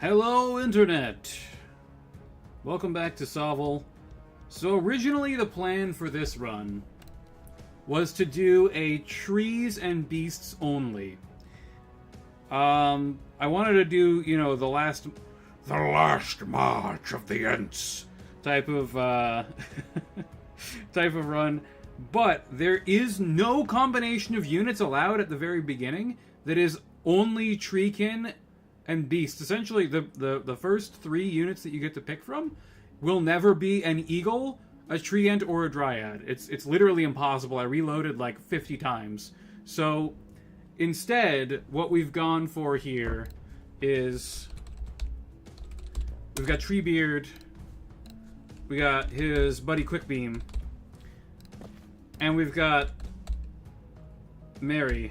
Hello, Internet! Welcome back to SOVL. So originally the plan for this run was to do a trees and beasts only. I wanted to do, you know, the last march of the Ents type of type of run, but there is no combination of units allowed at the very beginning that is only treekin and beasts. Essentially, the first three units that you get to pick from will never be an eagle, a treant, or a dryad. It's literally impossible. I reloaded like 50 times. So instead, what we've gone for here is we've got Treebeard, we got his buddy Quickbeam, and we've got Merry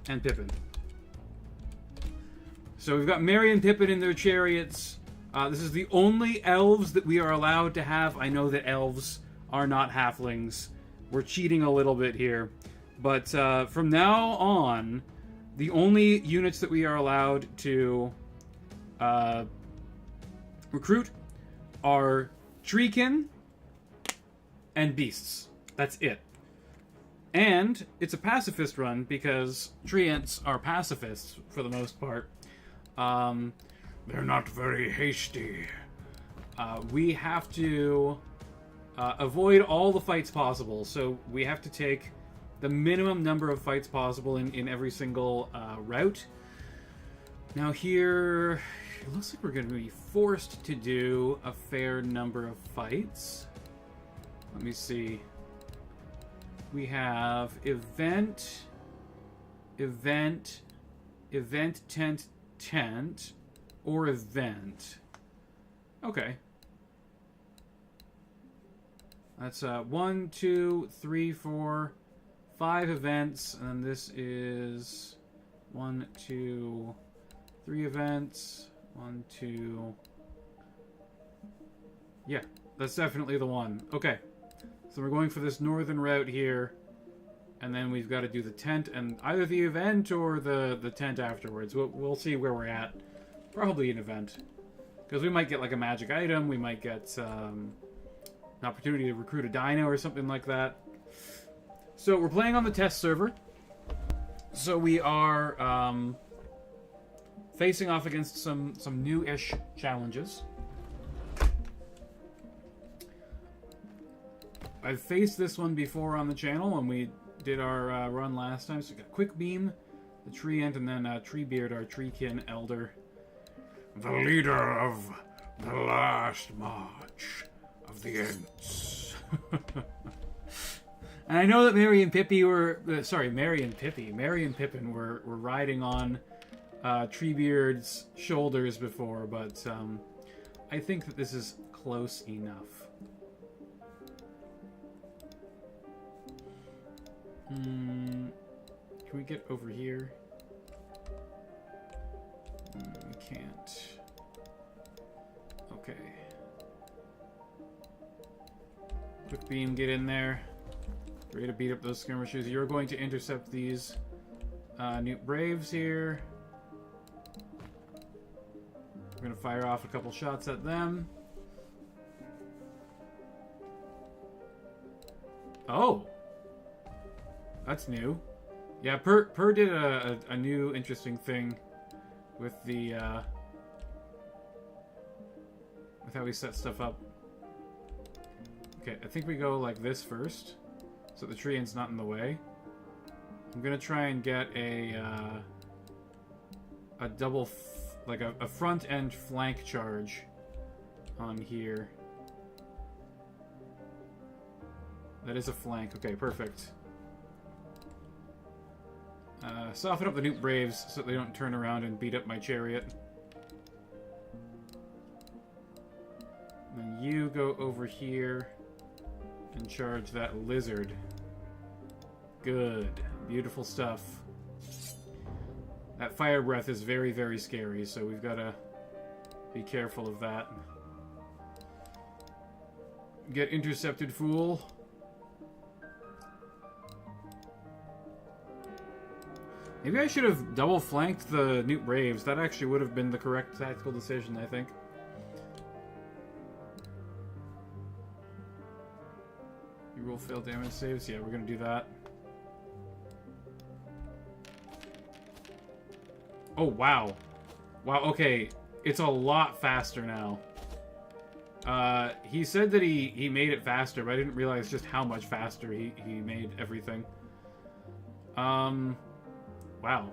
and Pippin. So we've got Merry and Pippin in their chariots. This is the only elves that we are allowed to have. I know that elves are not halflings. We're cheating a little bit here. But from now on, the only units that we are allowed to recruit are treekin and beasts. That's it. And it's a pacifist run because treants are pacifists for the most part. They're not very hasty. We have to avoid all the fights possible, so we have to take the minimum number of fights possible in every single route. Now here, it looks like we're going to be forced to do a fair number of fights. Let me see. We have event, tent, or event. Okay. That's 1, 2, 3, 4, 5 events, and then this is 1, 2, 3 events. 1, 2. Yeah, that's definitely the one. Okay. So we're going for this northern route here. And then we've got to do the tent, and either the event or the tent afterwards. We'll see where we're at. Probably an event. Because we might get like a magic item, we might get an opportunity to recruit a dino or something like that. So we're playing on the test server. So we are facing off against some new-ish challenges. I've faced this one before on the channel when we did our run last time. So we got Quickbeam, the Treant, and then Treebeard, our treekin elder. The leader of the last march of the Ents. And I know that Merry and Pippin were riding on Treebeard's shoulders before, but I think that this is close enough. Can we get over here? We can't. Okay. Quickbeam, get in there. Ready to beat up those skirmishers. You're going to intercept these Newt Braves here. We're going to fire off a couple shots at them. Oh! That's new. Yeah, Per did a new interesting thing with the with how we set stuff up. Okay, I think we go like this first, so the treant's not in the way. I'm gonna try and get a double, like a front end flank charge on here. That is a flank. Okay, perfect. Soften up the Newt Braves so they don't turn around and beat up my chariot. And then you go over here and charge that lizard. Good. Beautiful stuff. That fire breath is very, very scary, so we've got to be careful of that. Get intercepted, fool. Maybe I should have double flanked the Newt Braves. That actually would have been the correct tactical decision, I think. You roll failed damage saves? Yeah, we're gonna do that. Oh, wow. Wow, okay. It's a lot faster now. He said that he made it faster, but I didn't realize just how much faster he made everything. Wow.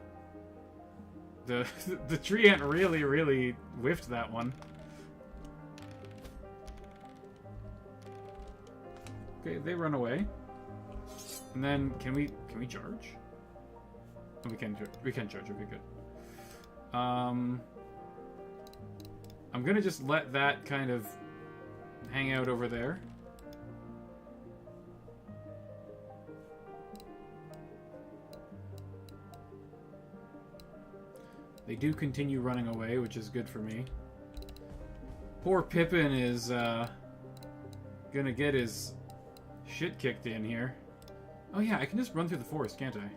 The tree ant really whiffed that one. Okay, they run away. And then can we charge? Oh, we can charge. Okay, good. I'm gonna just let that kind of hang out over there. They do continue running away, which is good for me. Poor Pippin is gonna get his shit kicked in here. Oh yeah, I can just run through the forest, can't I?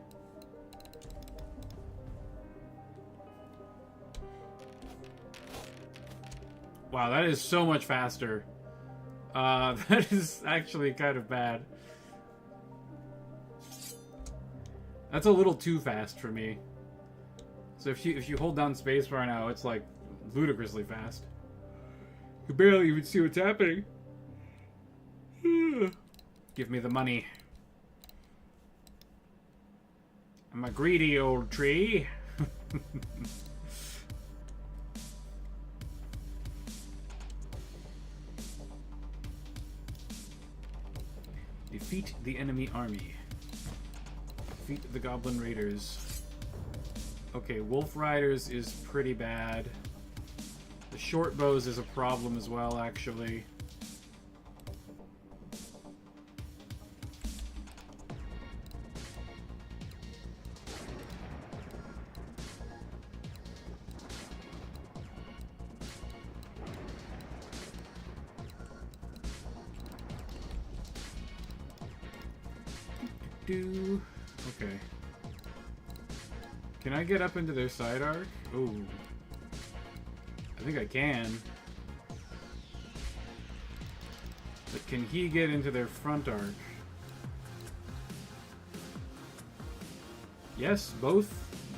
Wow, that is so much faster. That is actually kind of bad. That's a little too fast for me. So if you hold down spacebar now, it's like ludicrously fast. You can barely even see what's happening. Give me the money. I'm a greedy old tree. Defeat the enemy army. Defeat the goblin raiders. Okay, wolf riders is pretty bad. The short bows is a problem as well, actually. Okay. Can I get up into their side arc? Ooh. I think I can. But can he get into their front arc? Yes, both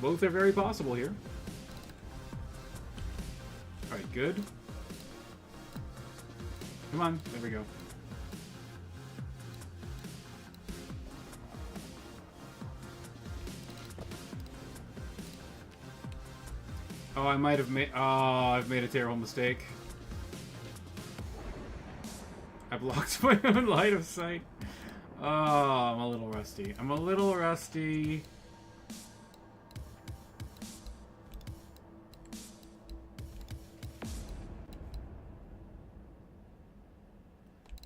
are very possible here. Alright, good. Come on, there we go. Oh, I might have made... Oh, I've made a terrible mistake. I blocked my own line of sight. Oh, I'm a little rusty. I'm a little rusty.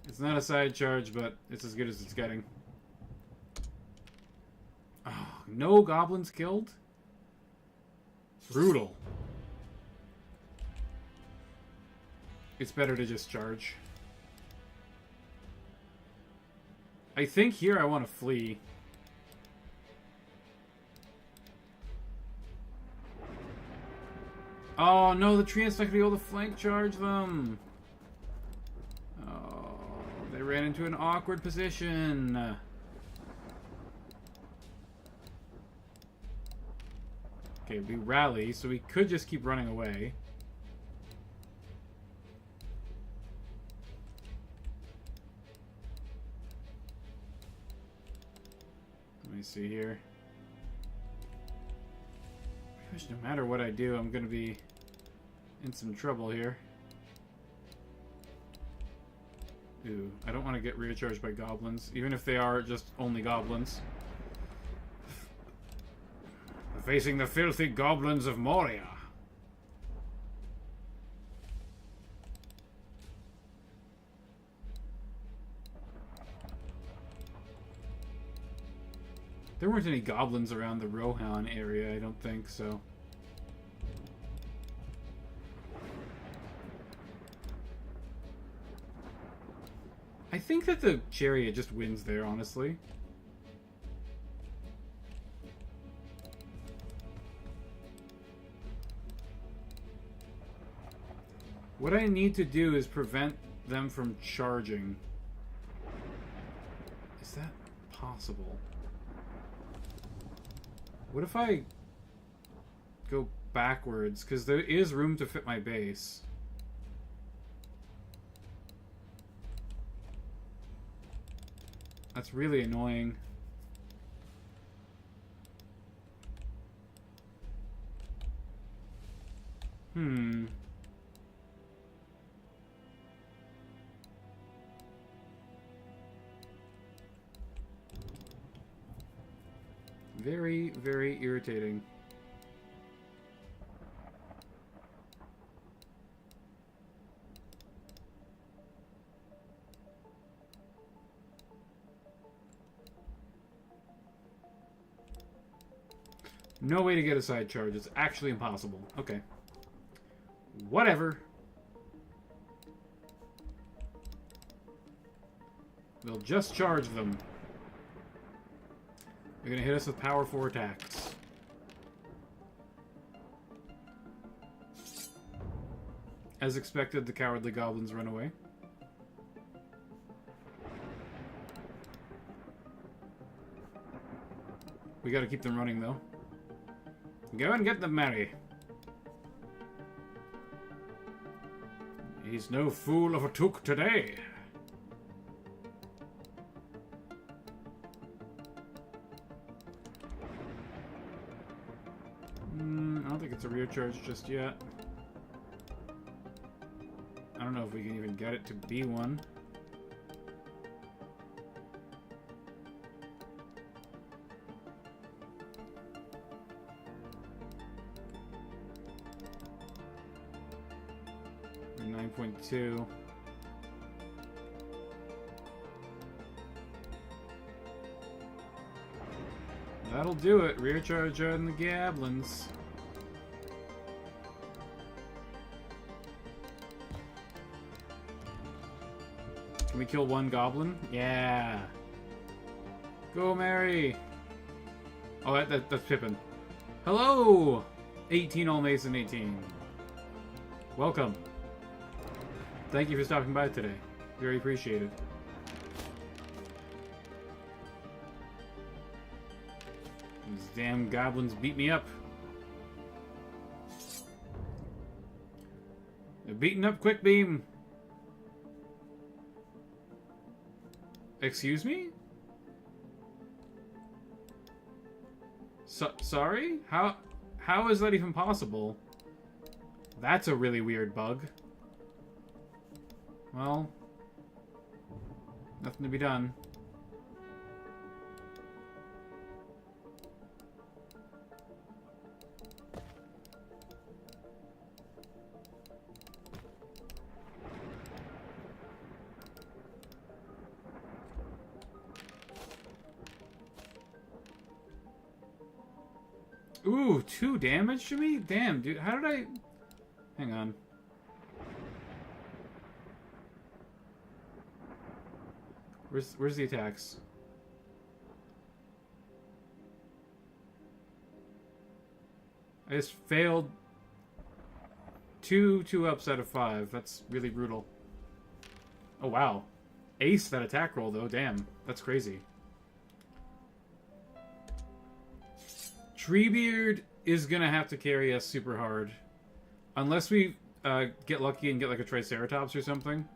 It's not a side charge, but it's as good as it's getting. Oh, no goblins killed? Brutal. It's better to just charge. I think here I want to flee. Oh no, the tree ant's not going to be able to flank charge them. Oh, they ran into an awkward position. Okay, we rally, so we could just keep running away. Let me see here. Gosh, no matter what I do, I'm gonna be in some trouble here. Ooh, I don't want to get recharged by goblins, even if they are just only goblins. Facing the filthy goblins of Moria. There weren't any goblins around the Rohan area, I don't think, so... I think that the chariot just wins there, honestly. What I need to do is prevent them from charging. Is that possible? What if I go backwards? Because there is room to fit my base. That's really annoying. Very, very irritating. No way to get a side charge. It's actually impossible. Okay. Whatever. We'll just charge them. They're gonna hit us with power 4 attacks. As expected, the cowardly goblins run away. We gotta keep them running, though. Go and get them, Mary. He's no fool of a took today. I don't think it's a rear charge just yet. I don't know if we can even get it to be one. We're 9.2. That'll do it. Rear charge on the goblins. Can we kill one goblin? Yeah. Go, Mary. Oh, that's Pippin. Hello! 18 all Mason 18. Welcome. Thank you for stopping by today. Very appreciated. These damn goblins beat me up. They're beating up Quick Beam. Excuse me? Sorry? How is that even possible? That's a really weird bug. Well, nothing to be done. Ooh, 2 damage to me? Damn, dude, how did I... Hang on. Where's the attacks? I just failed 2 ups out of 5. That's really brutal. Oh, wow. Ace that attack roll, though. Damn. That's crazy. Treebeard is gonna have to carry us super hard. Unless we get lucky and get like a Triceratops or something.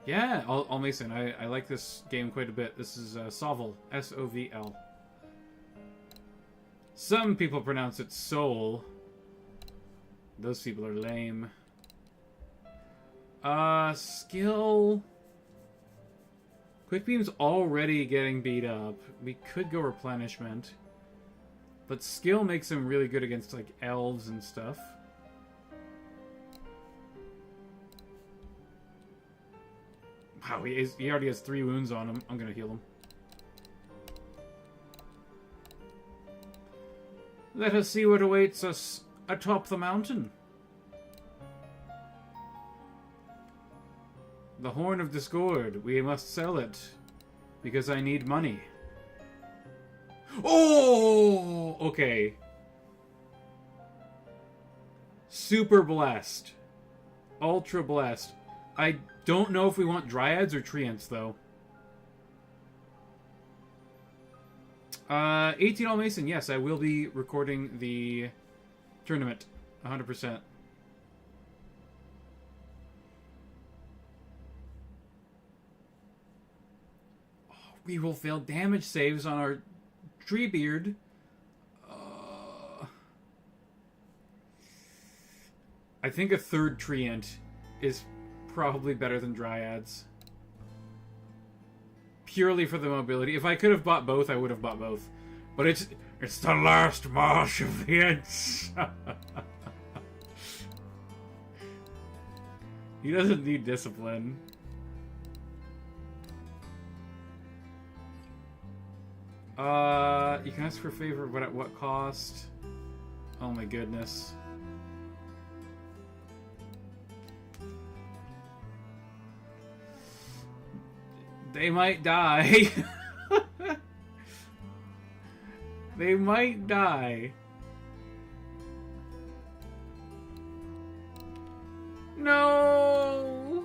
Yeah, All Mason. I like this game quite a bit. This is SOVL. S-O-V-L. Some people pronounce it Soul. Those people are lame. Skill... Quick Beam's already getting beat up. We could go Replenishment. But Skill makes him really good against, like, elves and stuff. Wow, he already has 3 wounds on him. I'm gonna heal him. Let us see what awaits us atop the mountain. The Horn of Discord. We must sell it. Because I need money. Oh! Okay. Super blessed. Ultra blessed. I don't know if we want dryads or treants, though. 18 All Mason, yes, I will be recording the tournament. 100%. Oh, we will fail damage saves on our Treebeard. I think a third treant is probably better than dryads. Purely for the mobility. If I could have bought both, I would have bought both. But it's the last marsh of the ants. He doesn't need discipline. You can ask for a favor, but at what cost? Oh my goodness. They might die. They might die. No!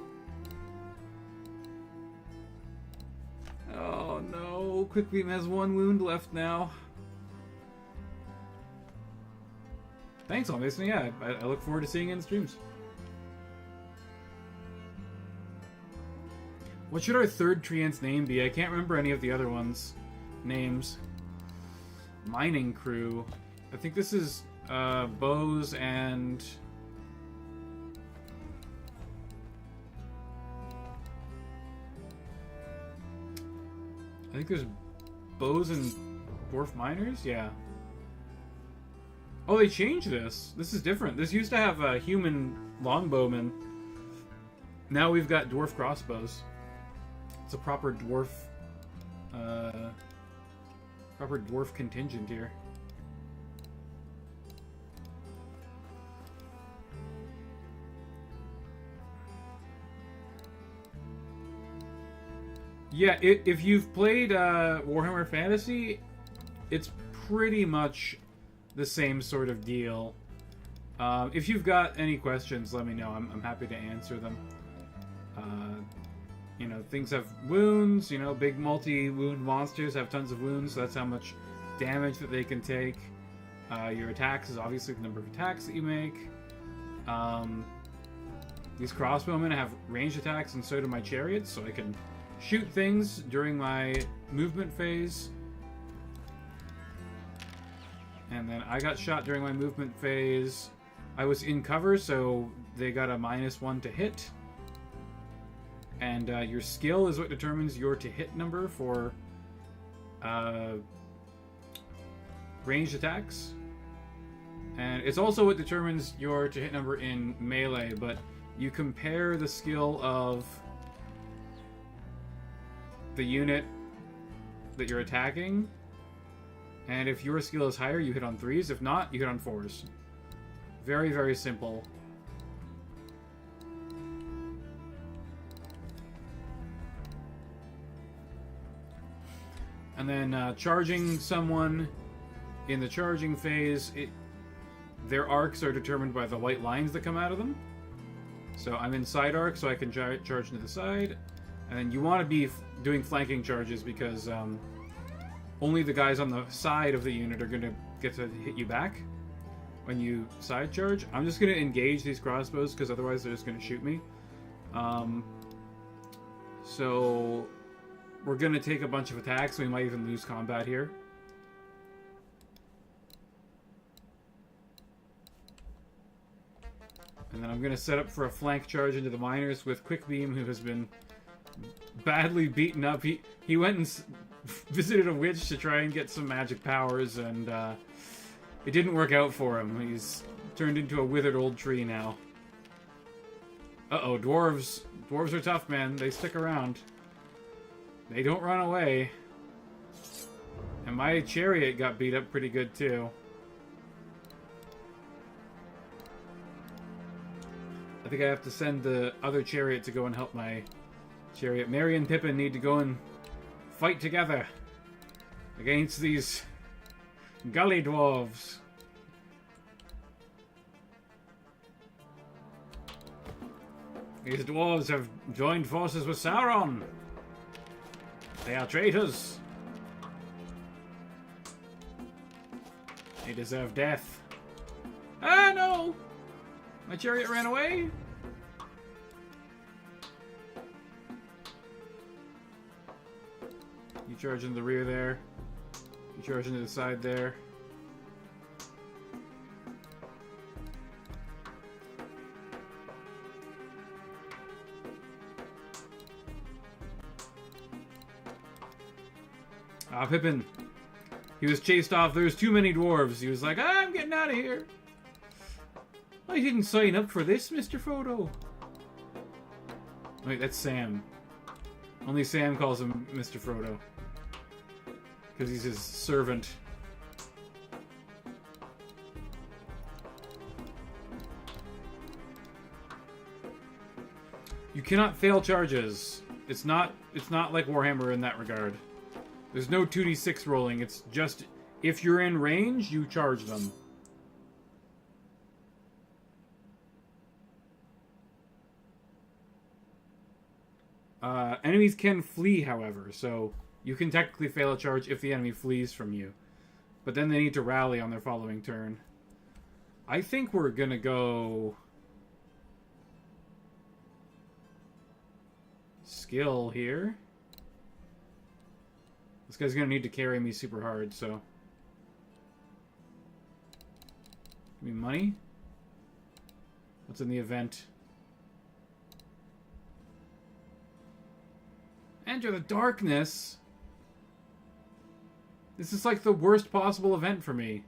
Oh no. Quick Beam has 1 wound left now. Thanks, all Mason. Yeah, I look forward to seeing you in the streams. What should our third treant's name be? I can't remember any of the other ones' names. Mining crew. I think this is bows and... I think there's bows and dwarf miners? Yeah. Oh, they changed this. This is different. This used to have a human longbowman. Now we've got dwarf crossbows. It's a proper dwarf contingent here. Yeah, if you've played Warhammer Fantasy, it's pretty much the same sort of deal. If you've got any questions, let me know. I'm happy to answer them. You know, things have wounds, you know, big multi-wound monsters have tons of wounds, so that's how much damage that they can take. Your attacks is obviously the number of attacks that you make. These crossbowmen have ranged attacks, and so do my chariots, so I can shoot things during my movement phase. And then I got shot during my movement phase. I was in cover, so they got a -1 to hit. And your skill is what determines your to-hit number for ranged attacks. And it's also what determines your to-hit number in melee, but you compare the skill of the unit that you're attacking, and if your skill is higher, you hit on 3s. If not, you hit on 4s. Very, very simple. And then charging someone in the charging phase, their arcs are determined by the white lines that come out of them. So I'm in side arc, so I can charge to the side. And then you want to be doing flanking charges because only the guys on the side of the unit are going to get to hit you back when you side charge. I'm just going to engage these crossbows because otherwise they're just going to shoot me. So we're going to take a bunch of attacks. We might even lose combat here. And then I'm going to set up for a flank charge into the miners with Quick Beam, who has been badly beaten up. He went and visited a witch to try and get some magic powers, and it didn't work out for him. He's turned into a withered old tree now. Uh-oh, dwarves. Dwarves are tough, man. They stick around. They don't run away. And my chariot got beat up pretty good, too. I think I have to send the other chariot to go and help my chariot. Merry and Pippin need to go and fight together against these Gully dwarves. These dwarves have joined forces with Sauron. They are traitors. They deserve death. Ah, no! My chariot ran away. You charge in the rear there. You charge into the side there. Ah, Pippin. He was chased off. There was too many dwarves. He was like, I'm getting out of here. I didn't sign up for this, Mr. Frodo. Wait, that's Sam. Only Sam calls him Mr. Frodo. Because he's his servant. You cannot fail charges. It's not like Warhammer in that regard. There's no 2d6 rolling. It's just if you're in range, you charge them. Enemies can flee, however, so you can technically fail a charge if the enemy flees from you. But then they need to rally on their following turn. I think we're gonna go... skill here. This guy's gonna need to carry me super hard, so... Give me money. What's in the event? Enter the darkness! This is like the worst possible event for me.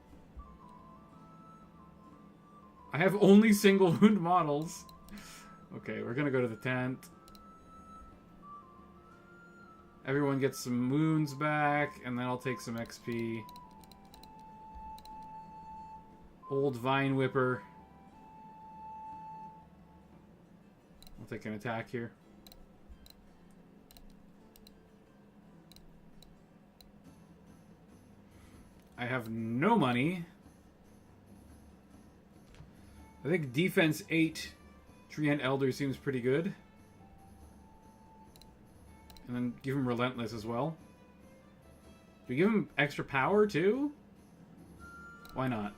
I have only single wound models. Okay, we're gonna go to the tent. Everyone gets some wounds back, and then I'll take some XP. Old Vine Whipper. I'll take an attack here. I have no money. I think defense 8 Treant Elder seems pretty good. And then give him Relentless as well. Do we give him extra power too? Why not?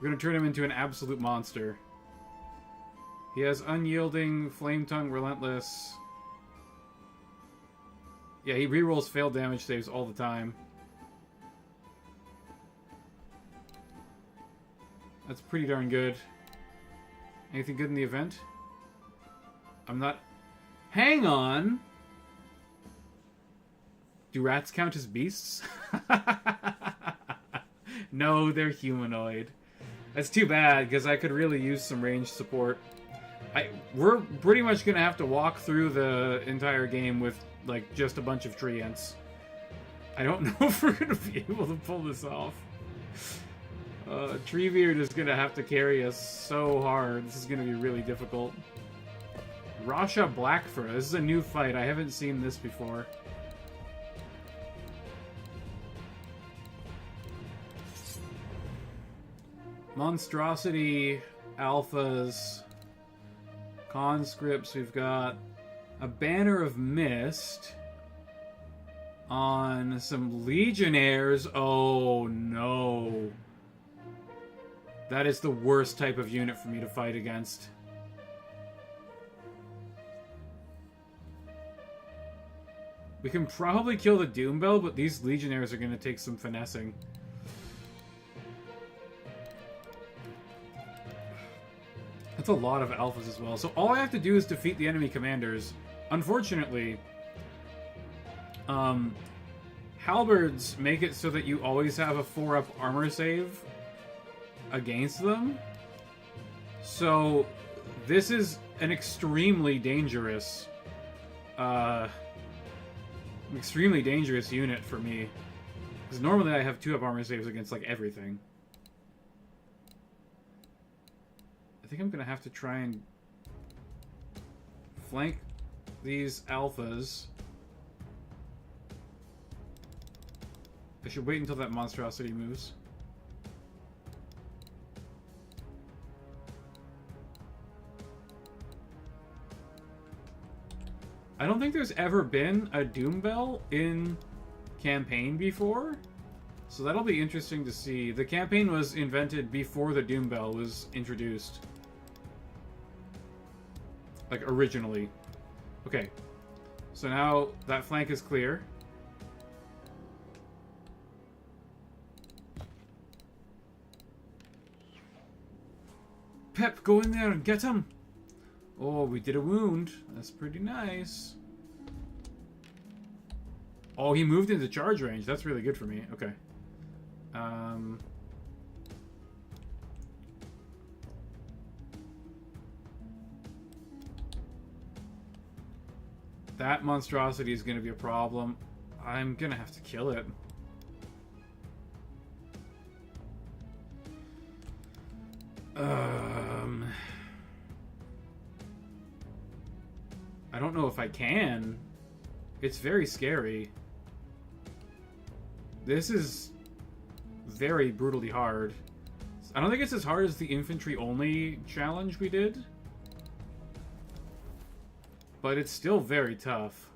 We're going to turn him into an absolute monster. He has Unyielding, Flame Tongue, Relentless. Yeah, he rerolls failed damage saves all the time. That's pretty darn good. Anything good in the event? I'm not... Hang on! Do rats count as beasts? No, they're humanoid. That's too bad, because I could really use some ranged support. We're pretty much going to have to walk through the entire game with, like, just a bunch of treants. I don't know if we're going to be able to pull this off. Treebeard is going to have to carry us so hard. This is going to be really difficult. Rasha Blackfur. This is a new fight. I haven't seen this before. Monstrosity, Alphas, Conscripts. We've got a Banner of Mist on some Legionnaires. Oh no. That is the worst type of unit for me to fight against. We can probably kill the Doombell, but these Legionnaires are going to take some finessing. That's a lot of alphas as well. So all I have to do is defeat the enemy commanders. Unfortunately, halberds make it so that you always have a 4-up armor save against them. So this is an extremely dangerous unit for me. Because normally I have 2-up armor saves against like everything. I think I'm gonna have to try and flank these alphas. I should wait until that monstrosity moves. I don't think there's ever been a Doom Bell in campaign before, so that'll be interesting to see. The campaign was invented before the Doom Bell was introduced. Like, originally. Okay. So now that flank is clear. Pep, go in there and get him! Oh, we did a wound. That's pretty nice. Oh, he moved into charge range. That's really good for me. Okay. That monstrosity is going to be a problem. I'm going to have to kill it. I don't know if I can. It's very scary. This is very brutally hard. I don't think it's as hard as the infantry only challenge we did. But it's still very tough.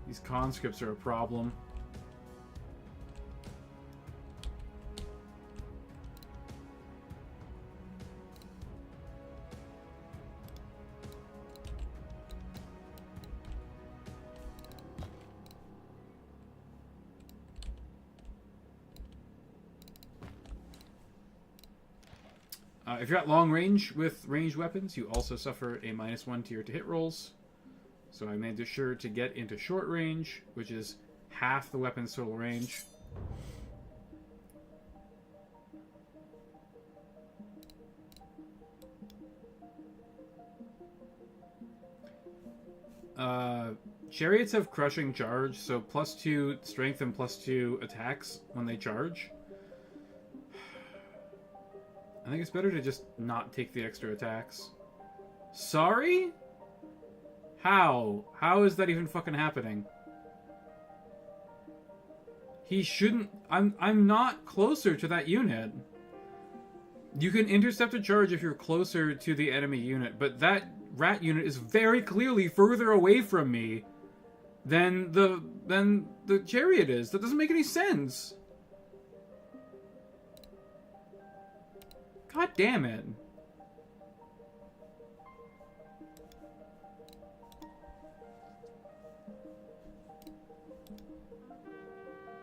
These conscripts are a problem. If you're at long range with ranged weapons, you also suffer a -1 to your to hit rolls. So I made sure to get into short range, which is half the weapon's total range. Chariots have crushing charge, so +2 strength and +2 attacks when they charge. I think it's better to just not take the extra attacks. Sorry? How? How is that even fucking happening? He shouldn't... I'm not closer to that unit. You can intercept a charge if you're closer to the enemy unit, but that rat unit is very clearly further away from me than the chariot is. That doesn't make any sense. God damn it.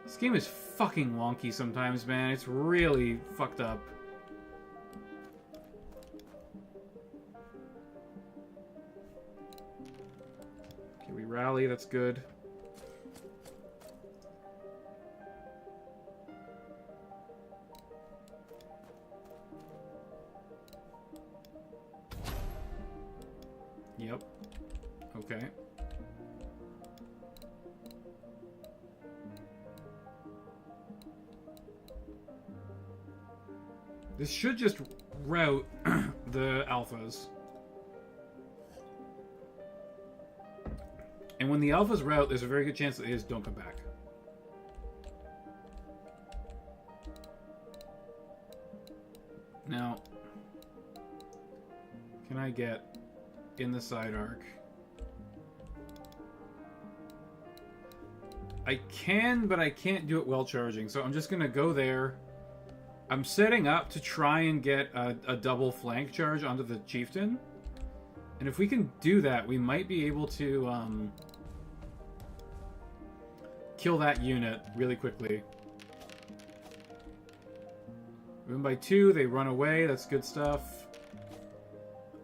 This game is fucking wonky sometimes, man. It's really fucked up. Okay, we rally. That's good. Yep. Okay. This should just rout the alphas. And when the alphas rout, there's a very good chance that they just don't come back. Now, can I get in the side arc? I can, but I can't do it while charging, so I'm just gonna go there. I'm setting up to try and get a double flank charge onto the chieftain. And if we can do that, we might be able to kill that unit really quickly. Win by 2, they run away, that's good stuff.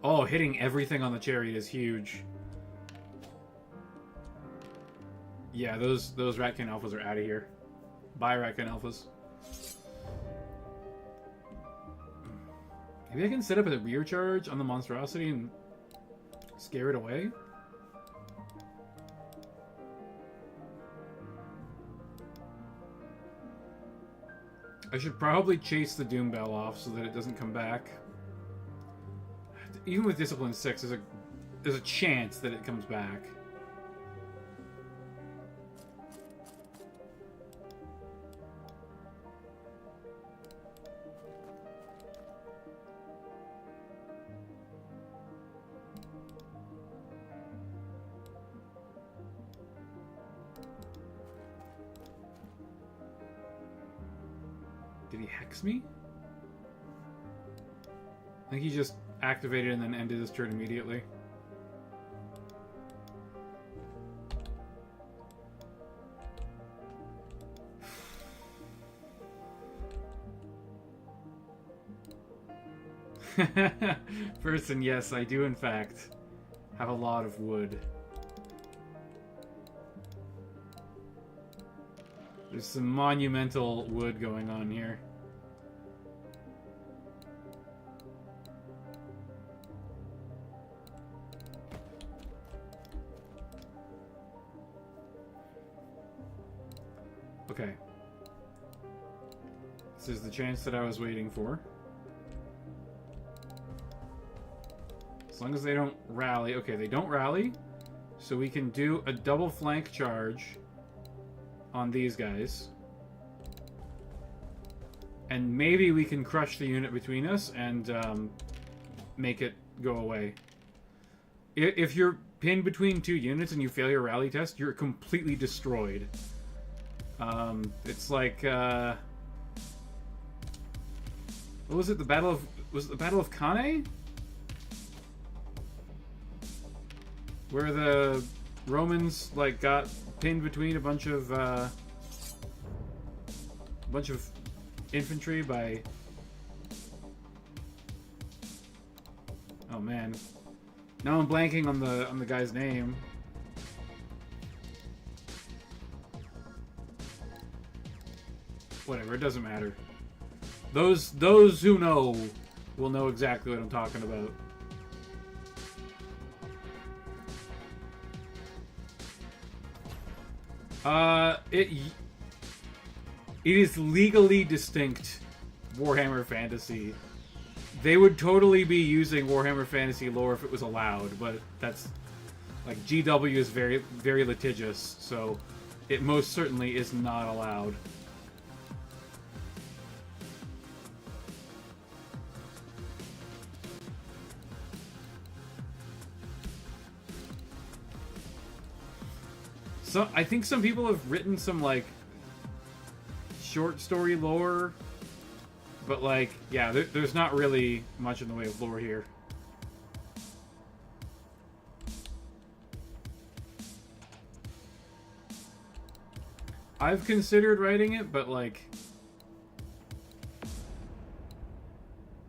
Oh, hitting everything on the chariot is huge. Yeah, those Ratkin Alphas are out of here. Bye, Ratkin Alphas. Maybe I can set up a rear charge on the monstrosity and scare it away? I should probably chase the Doom Bell off so that it doesn't come back. Even with Discipline 6, there's a chance that it comes back. Did he hex me? I think he just activated and then ended his turn immediately. Person, yes, I do in fact have a lot of wood. There's some monumental wood going on here. Okay. This is the chance that I was waiting for. As long as they don't rally. Okay, they don't rally. So we can do a double flank charge on these guys. And maybe we can crush the unit between us and make it go away. If you're pinned between two units and you fail your rally test, you're completely destroyed. It's like, what was it? Was it the Battle of Cannae? Where the Romans, like, got pinned between a bunch of infantry by... Oh, man. Now I'm blanking on the guy's name. Whatever, it doesn't matter. Those who know will know exactly what I'm talking about. It is legally distinct Warhammer Fantasy. They would totally be using Warhammer Fantasy lore if it was allowed, but that's like GW is very, very litigious, so it most certainly is not allowed. So I think some people have written some like short story lore, but like, yeah, there's not really much in the way of lore here. I've considered writing it, but like,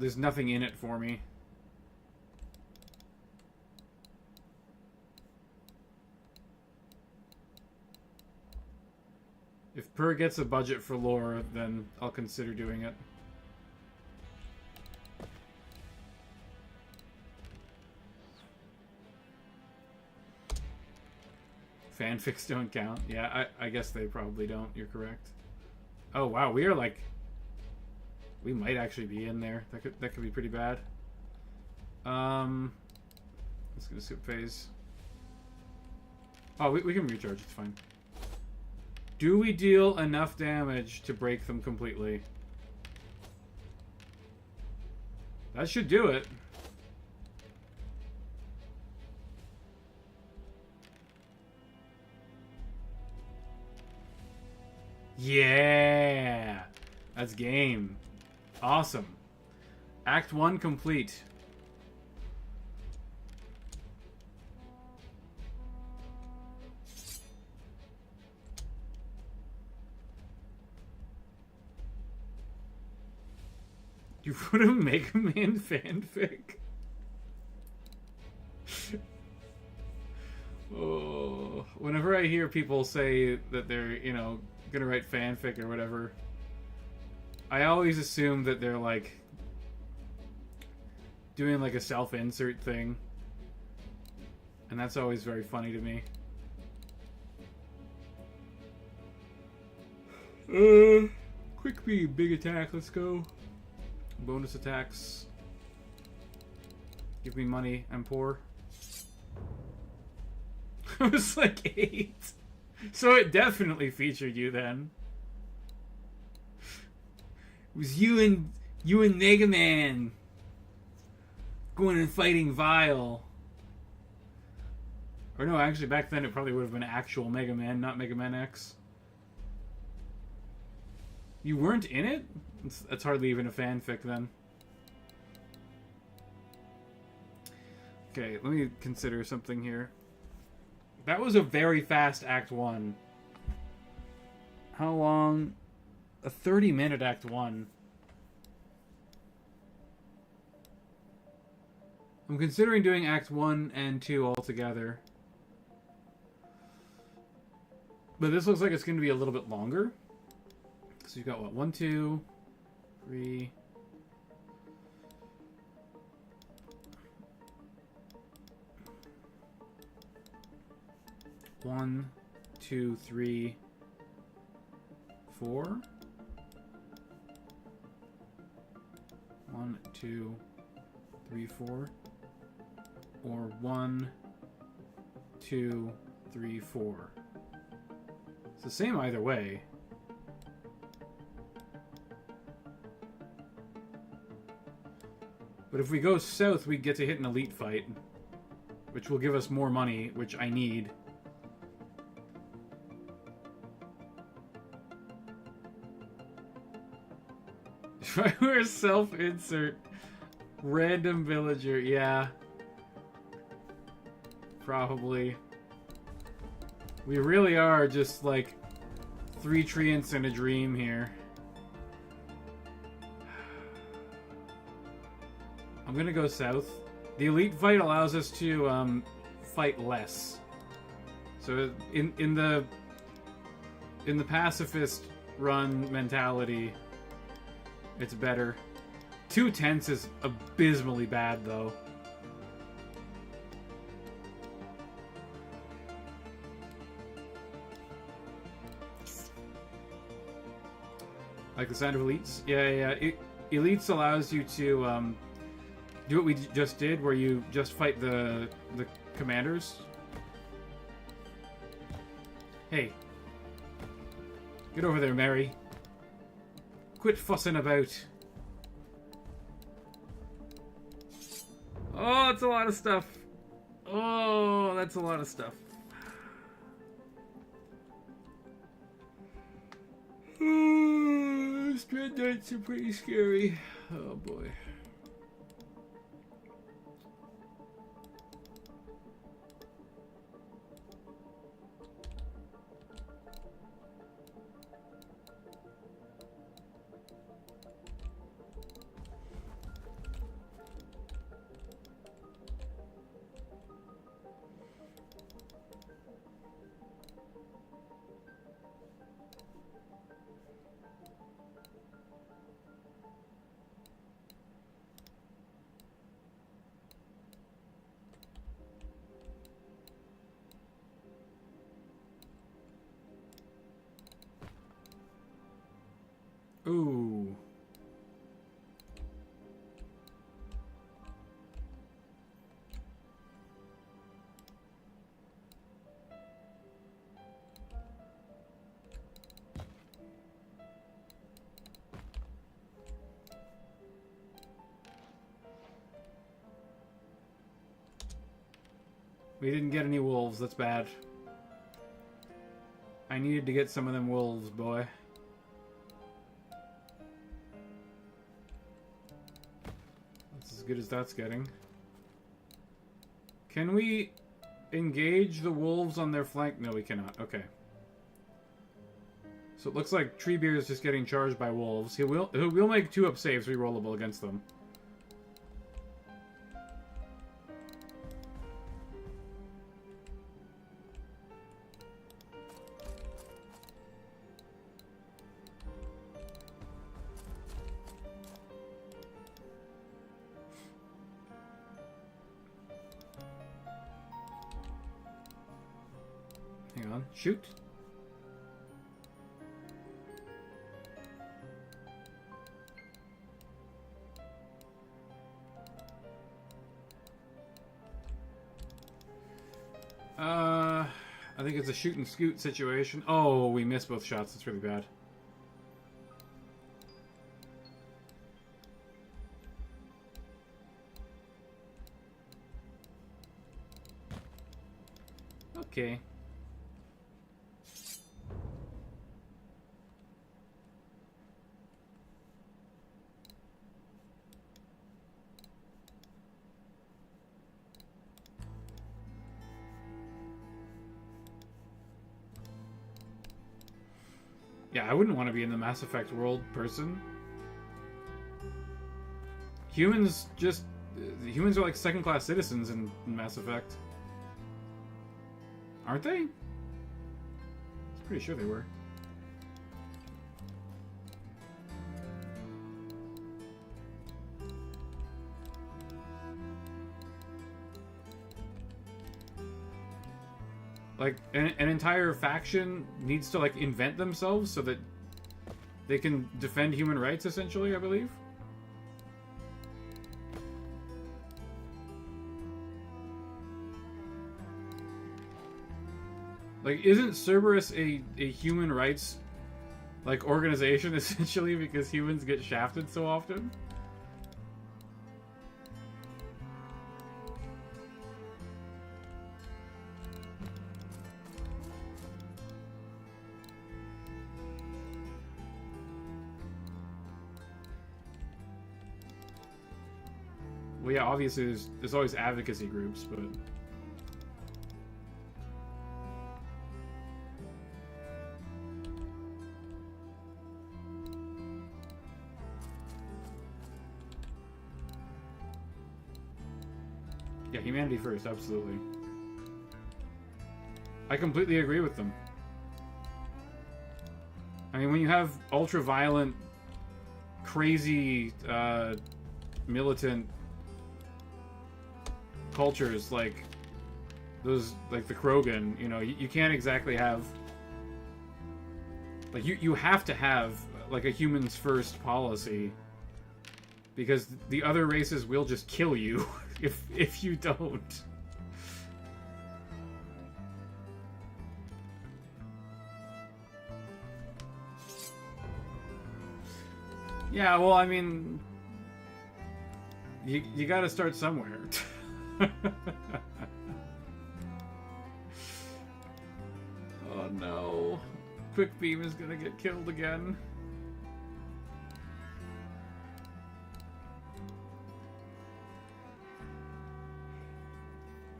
there's nothing in it for me. If Per gets a budget for lore, then I'll consider doing it. Fanfics don't count. Yeah, I guess they probably don't. You're correct. Oh wow, we are like... We might actually be in there. That could be pretty bad. Let's go skip phase. Oh, we can recharge. It's fine. Do we deal enough damage to break them completely? That should do it. Yeah! That's game. Awesome. Act 1 complete. You wrote a Mega Man fanfic? Oh, whenever I hear people say that they're, you know, gonna write fanfic or whatever, I always assume that they're like doing like a self-insert thing, and that's always very funny to me. Quick beam, big attack, let's go. Bonus attacks. Give me money, I'm poor. I was like 8. So it definitely featured you then. It was you and Mega Man going and fighting Vile. Or no, actually back then it probably would have been actual Mega Man, not Mega Man X. You weren't in it? That's hardly even a fanfic then. Okay, let me consider something here. That was a very fast Act 1. How long? A 30-minute Act 1. I'm considering doing Act 1 and 2 all together. But this looks like it's going to be a little bit longer. So you've got what? 1, 2, 3... 1, 2, 3, 4. 1, 2, 3, 4. Or 1, 2, 3, 4. It's the same either way. But if we go south, we get to hit an elite fight, which will give us more money, which I need. If I were self-insert, random villager, yeah. Probably. We really are just like 3 treants in a dream here. I'm gonna go south. The elite fight allows us to fight less. So in the pacifist run mentality, it's better. 2 tenths is abysmally bad though. Like the sound of elites? Yeah. Elites allows you to do what we just did, where you just fight the commanders. Hey. Get over there, Mary. Quit fussing about. Oh, that's a lot of stuff. Oh, that's a lot of stuff. These dread nights are pretty scary. Oh boy. Ooh. We didn't get any wolves, that's bad. I needed to get some of them wolves, boy. That's as good as that's getting. Can we engage the wolves on their flank? No, we cannot. Okay. So it looks like Treebeard is just getting charged by wolves. We'll make 2-up saves rerollable against them. Hang on. Shoot. I think it's a shoot and scoot situation. Oh, we missed both shots. That's really bad. Okay. Yeah, I wouldn't want to be in the Mass Effect world person. Humans are like second-class citizens in Mass Effect. Aren't they? I'm pretty sure they were. Like, an entire faction needs to, like, invent themselves so that they can defend human rights, essentially, I believe. Like, isn't Cerberus a human rights, like, organization, essentially, because humans get shafted so often? Well, yeah, obviously there's always advocacy groups, but... Yeah, humanity first, absolutely. I completely agree with them. I mean, when you have ultra-violent, crazy, militant cultures like those, like the Krogan, you know, you can't exactly have, like, you have to have like a humans first policy, because the other races will just kill you if you don't. Yeah, well, I mean, you gotta start somewhere. Oh no. Quick Beam is gonna get killed again.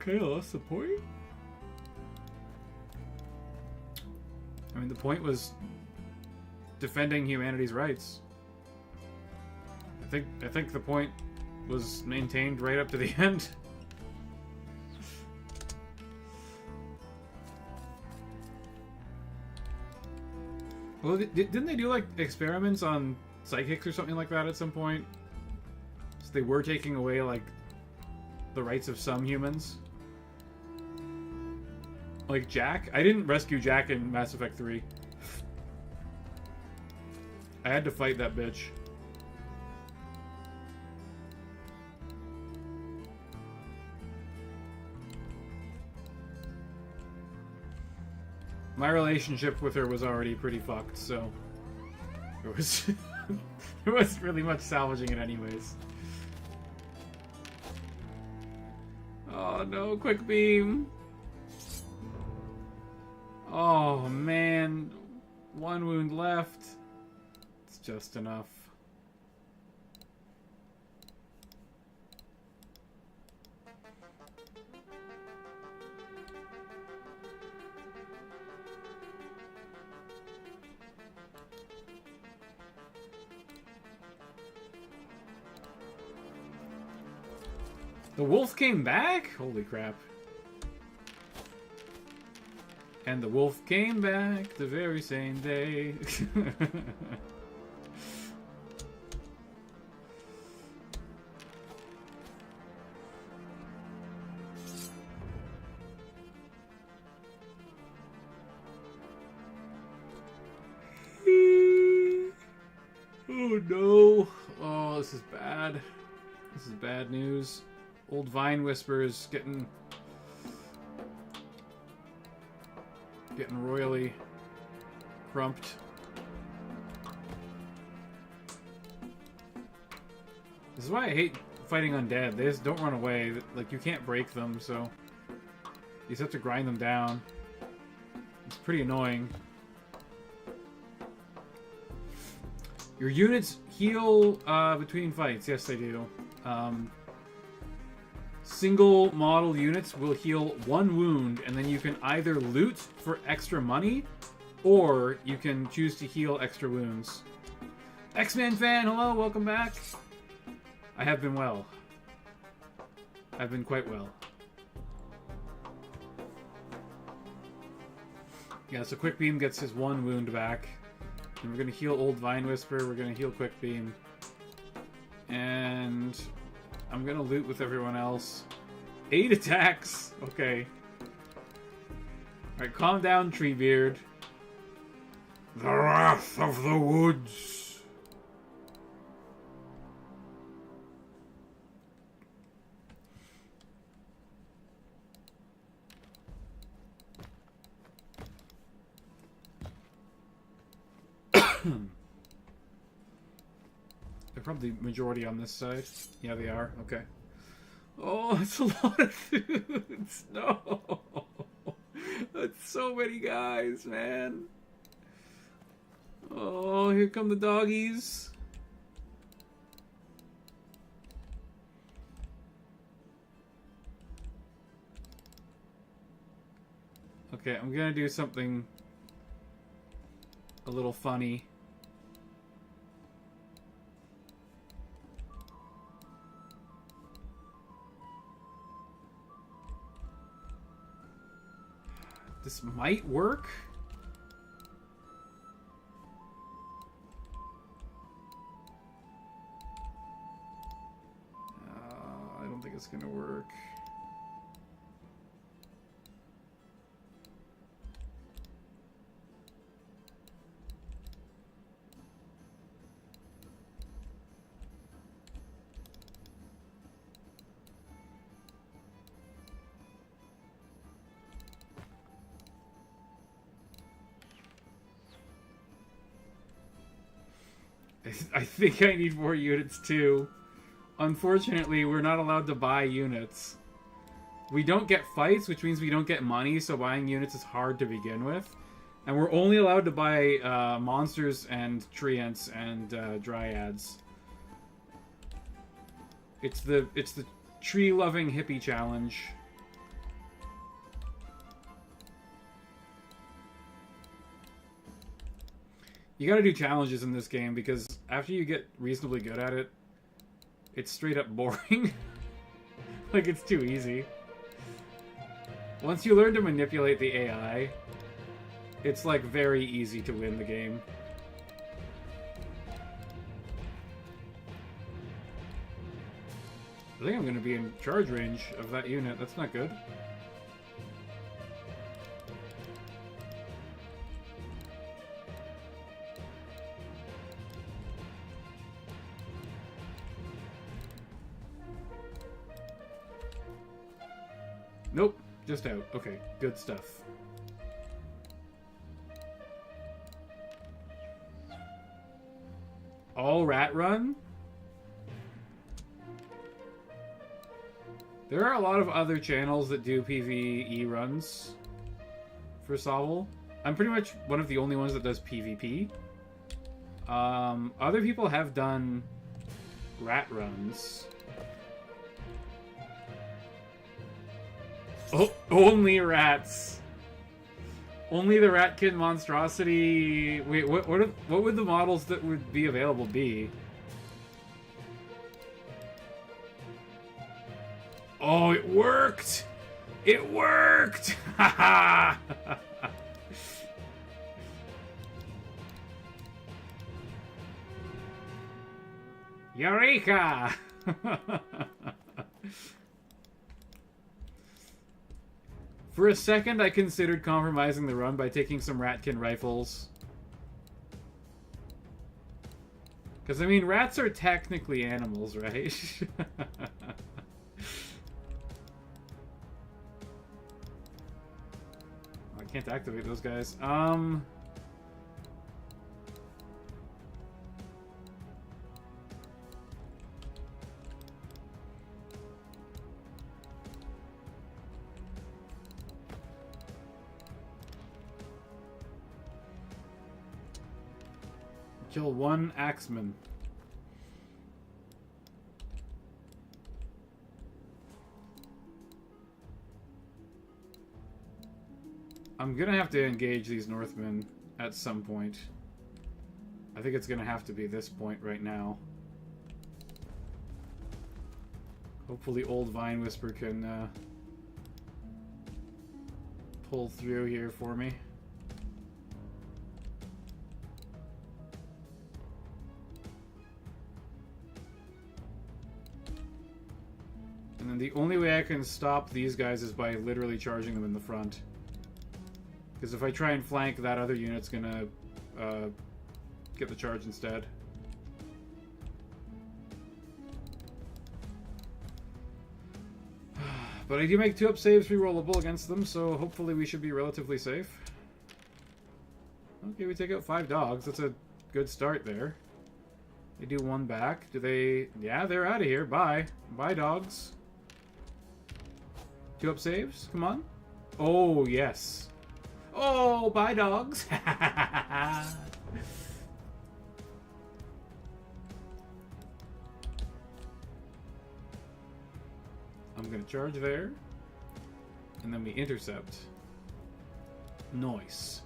Okay, well, that's the point. I mean, the point was defending humanity's rights. I think the point was maintained right up to the end. Well, didn't they do, like, experiments on psychics or something like that at some point? So they were taking away, like, the rights of some humans? Like Jack? I didn't rescue Jack in Mass Effect 3. I had to fight that bitch. My relationship with her was already pretty fucked, so there wasn't really much salvaging it anyways. Oh no, Quick Beam! Oh man, one wound left. It's just enough. The wolf came back? Holy crap. And the wolf came back the very same day. Oh no. Oh, this is bad. This is bad news. Old Vine Whisper is getting Getting royally crumped. This is why I hate fighting undead. They just don't run away. Like, you can't break them, so you just have to grind them down. It's pretty annoying. Your units heal between fights. Yes, they do. Single model units will heal 1 wound, and then you can either loot for extra money, or you can choose to heal extra wounds. X-Men fan, hello, welcome back. I have been well. I've been quite well. Yeah, so Quick Beam gets his 1 wound back. And we're gonna heal Old Vine Whisper, we're gonna heal Quick Beam. And I'm gonna loot with everyone else. 8 attacks! Okay. Alright, calm down, Treebeard. The Wrath of the Woods! They're probably majority on this side. Yeah, they are. Okay. Oh, that's a lot of dudes. No. That's so many guys, man. Oh, here come the doggies. Okay, I'm gonna do something a little funny. This might work. I don't think it's gonna work. I think I need more units too. Unfortunately, we're not allowed to buy units. We don't get fights, which means we don't get money, so buying units is hard to begin with. And we're only allowed to buy monsters and treants and dryads. It's the tree-loving hippie challenge. You gotta do challenges in this game, because after you get reasonably good at it, it's straight up boring. Like, it's too easy. Once you learn to manipulate the AI, it's, like, very easy to win the game. I think I'm gonna be in charge range of that unit. That's not good. Nope, just out. Okay, good stuff. All rat run? There are a lot of other channels that do PvE runs for SOVL. I'm pretty much one of the only ones that does PvP. Other people have done rat runs. Oh, only rats. Only the Ratkin monstrosity. Wait, what would the models that would be available be? Oh, it worked! It worked! Haha! Eureka! For a second, I considered compromising the run by taking some Ratkin rifles. Because, I mean, rats are technically animals, right? Can't activate those guys. Kill one axeman. I'm gonna have to engage these Northmen at some point. I think it's gonna have to be this point right now. Hopefully old Vine Whisper can pull through here for me. And then the only way I can stop these guys is by literally charging them in the front. Because if I try and flank, that other unit's gonna get the charge instead. But I do make 2-up saves rerollable against them, so hopefully we should be relatively safe. Okay, we take out 5 dogs. That's a good start there. They do 1 back. Do they... Yeah, they're out of here. Bye. Bye, dogs. 2-up saves? Come on. Oh, yes. Oh, bye, dogs. I'm gonna charge there. And then we intercept. Nice.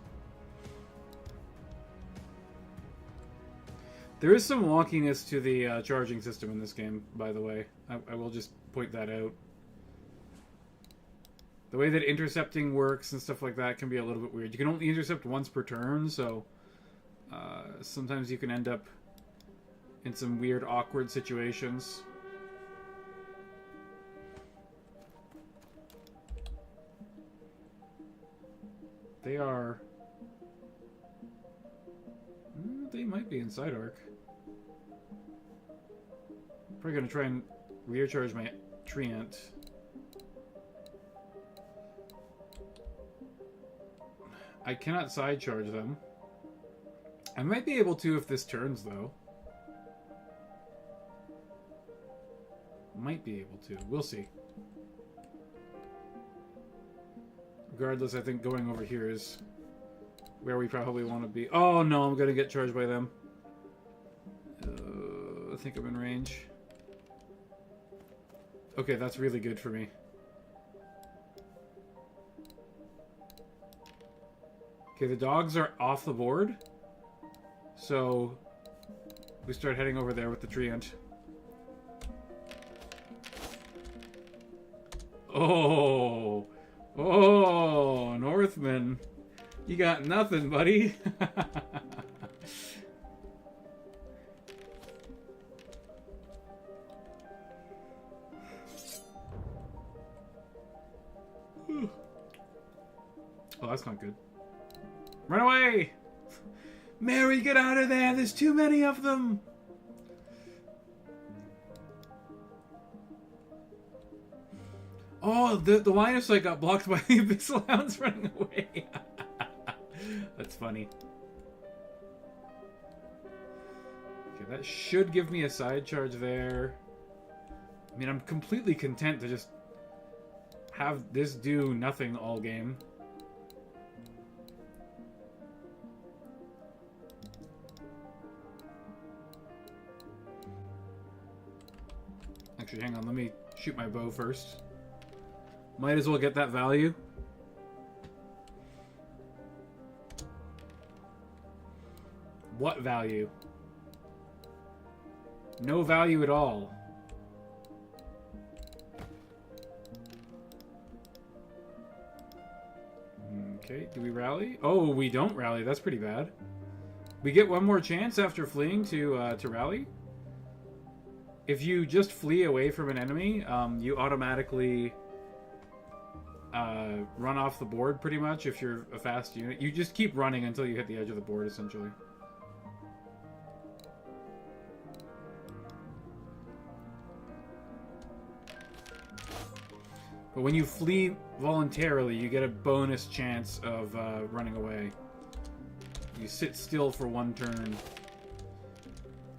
There is some wonkiness to the charging system in this game, by the way. I will just point that out. The way that intercepting works and stuff like that can be a little bit weird. You can only intercept once per turn, so sometimes you can end up in some weird, awkward situations. They are... They might be inside arc. Probably gonna try and rear charge my treant. I cannot side charge them. I might be able to if this turns, though. Might be able to. We'll see. Regardless, I think going over here is where we probably want to be. Oh no, I'm gonna get charged by them. I think I'm in range. Okay, that's really good for me. Okay, the dogs are off the board. So we start heading over there with the treant. Oh! Oh, Northman. You got nothing, buddy. Oh, that's not good. Run away! Mary, get out of there! There's too many of them! Oh, the line of sight got blocked by the Abyssal Hounds running away. That's funny. Okay, that should give me a side charge there. I mean, I'm completely content to just have this do nothing all game. Actually, hang on, let me shoot my bow first. Might as well get that value. What value? No value at all. Okay, do we rally? Oh, we don't rally. That's pretty bad. We get one more chance after fleeing to rally. If you just flee away from an enemy, you automatically run off the board, pretty much, if you're a fast unit. You just keep running until you hit the edge of the board, essentially. But when you flee voluntarily, you get a bonus chance of running away. You sit still for 1 turn.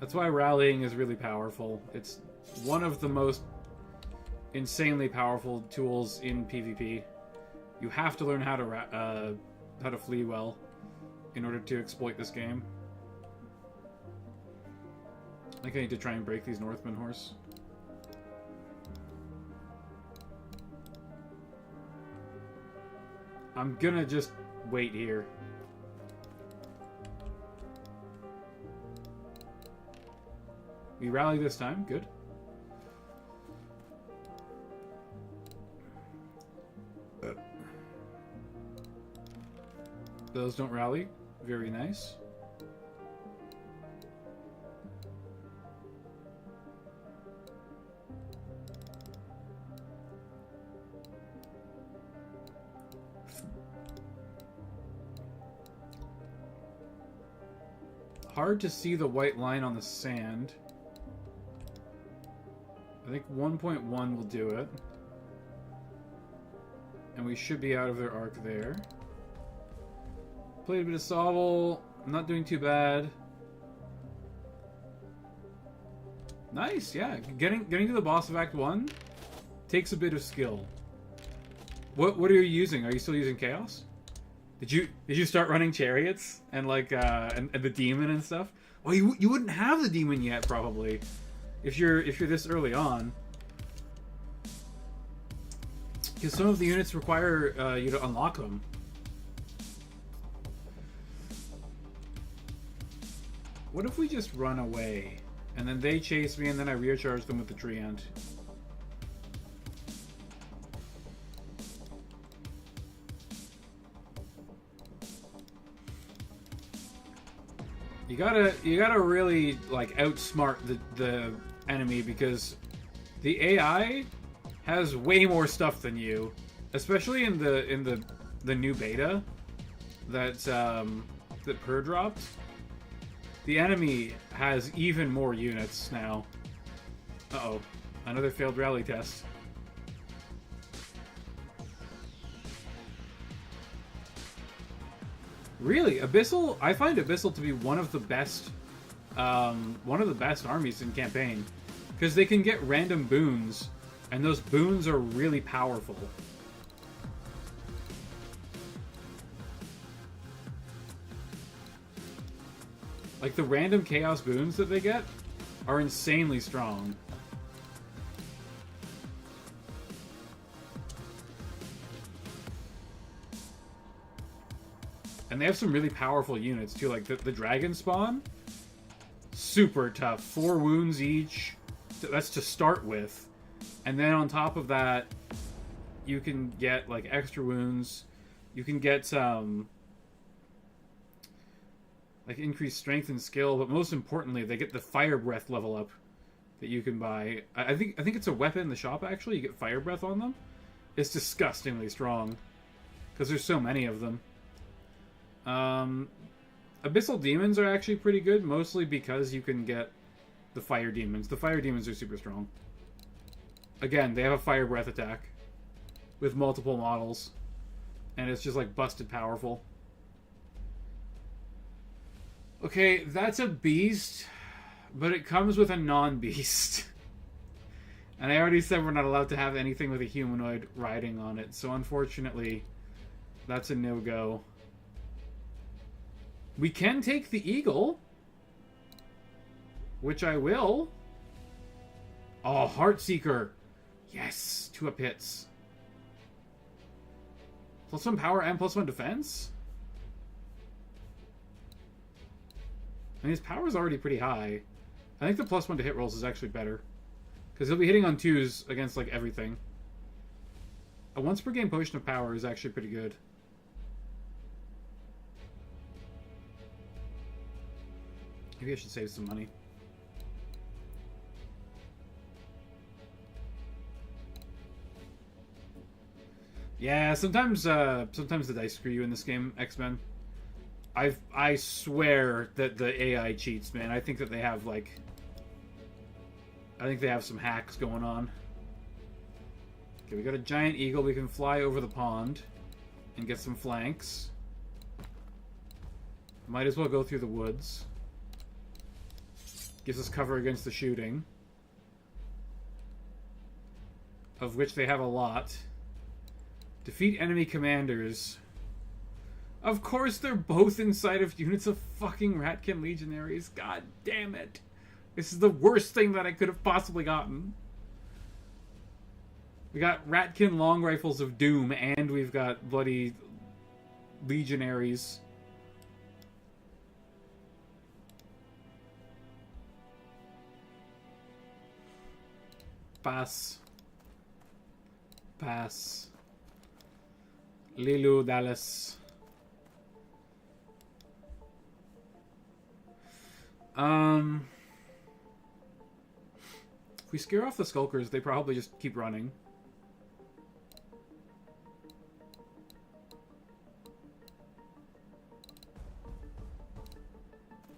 That's why rallying is really powerful. It's one of the most insanely powerful tools in PvP. You have to learn how to flee well in order to exploit this game. I think I need to try and break these Northman horse. I'm gonna just wait here. We rally this time, good. Those don't rally, very nice. Hard to see the white line on the sand. I think 1.1 will do it. And we should be out of their arc there. Played a bit of SOVL. I'm not doing too bad. Nice, yeah. Getting to the boss of Act 1 takes a bit of skill. What are you using? Are you still using Chaos? Did you start running chariots and like and the demon and stuff? Well, you wouldn't have the demon yet probably if you're this early on, because some of the units require you to unlock them. What if we just run away and then they chase me and then I recharge them with the tree ant? You gotta really like outsmart the enemy, because the AI has way more stuff than you, especially in the new beta that Per dropped. The enemy has even more units now. Uh-oh, another failed rally test. Really, Abyssal? I find Abyssal to be one of the best armies in campaign, because they can get random boons, and those boons are really powerful. Like the random chaos boons that they get are insanely strong. And they have some really powerful units too, like the dragon spawn. Super tough, 4 wounds each. That's to start with. And then on top of that, you can get like extra wounds. You can get some like increased strength and skill, but most importantly, they get the fire breath level up that you can buy. I think it's a weapon in the shop actually. You get fire breath on them. It's disgustingly strong because there's so many of them. Abyssal demons are actually pretty good, mostly because you can get the fire demons. The fire demons are super strong. Again, they have a fire breath attack with multiple models, and it's just like busted powerful. Okay, that's a beast, but it comes with a non-beast. And I already said we're not allowed to have anything with a humanoid riding on it, so unfortunately, that's a no-go. We can take the eagle, which I will. Oh, Heartseeker. Yes, 2 up hits. +1 power and +1 defense? I mean, his power is already pretty high. I think the +1 to hit rolls is actually better, because he'll be hitting on 2s against like everything. A once per game potion of power is actually pretty good. Maybe I should save some money. Yeah, sometimes the dice screw you in this game, X-Men. I swear that the AI cheats, man. I think that they have like, I think they have some hacks going on. Okay, we got a giant eagle. We can fly over the pond and get some flanks. Might as well go through the woods. Gives us cover against the shooting. Of which they have a lot. Defeat enemy commanders. Of course they're both inside of units of fucking Ratkin legionaries. God damn it. This is the worst thing that I could have possibly gotten. We got Ratkin long rifles of doom, and we've got bloody legionaries. Pass. Pass. Lilu Dallas. If we scare off the skulkers, they probably just keep running.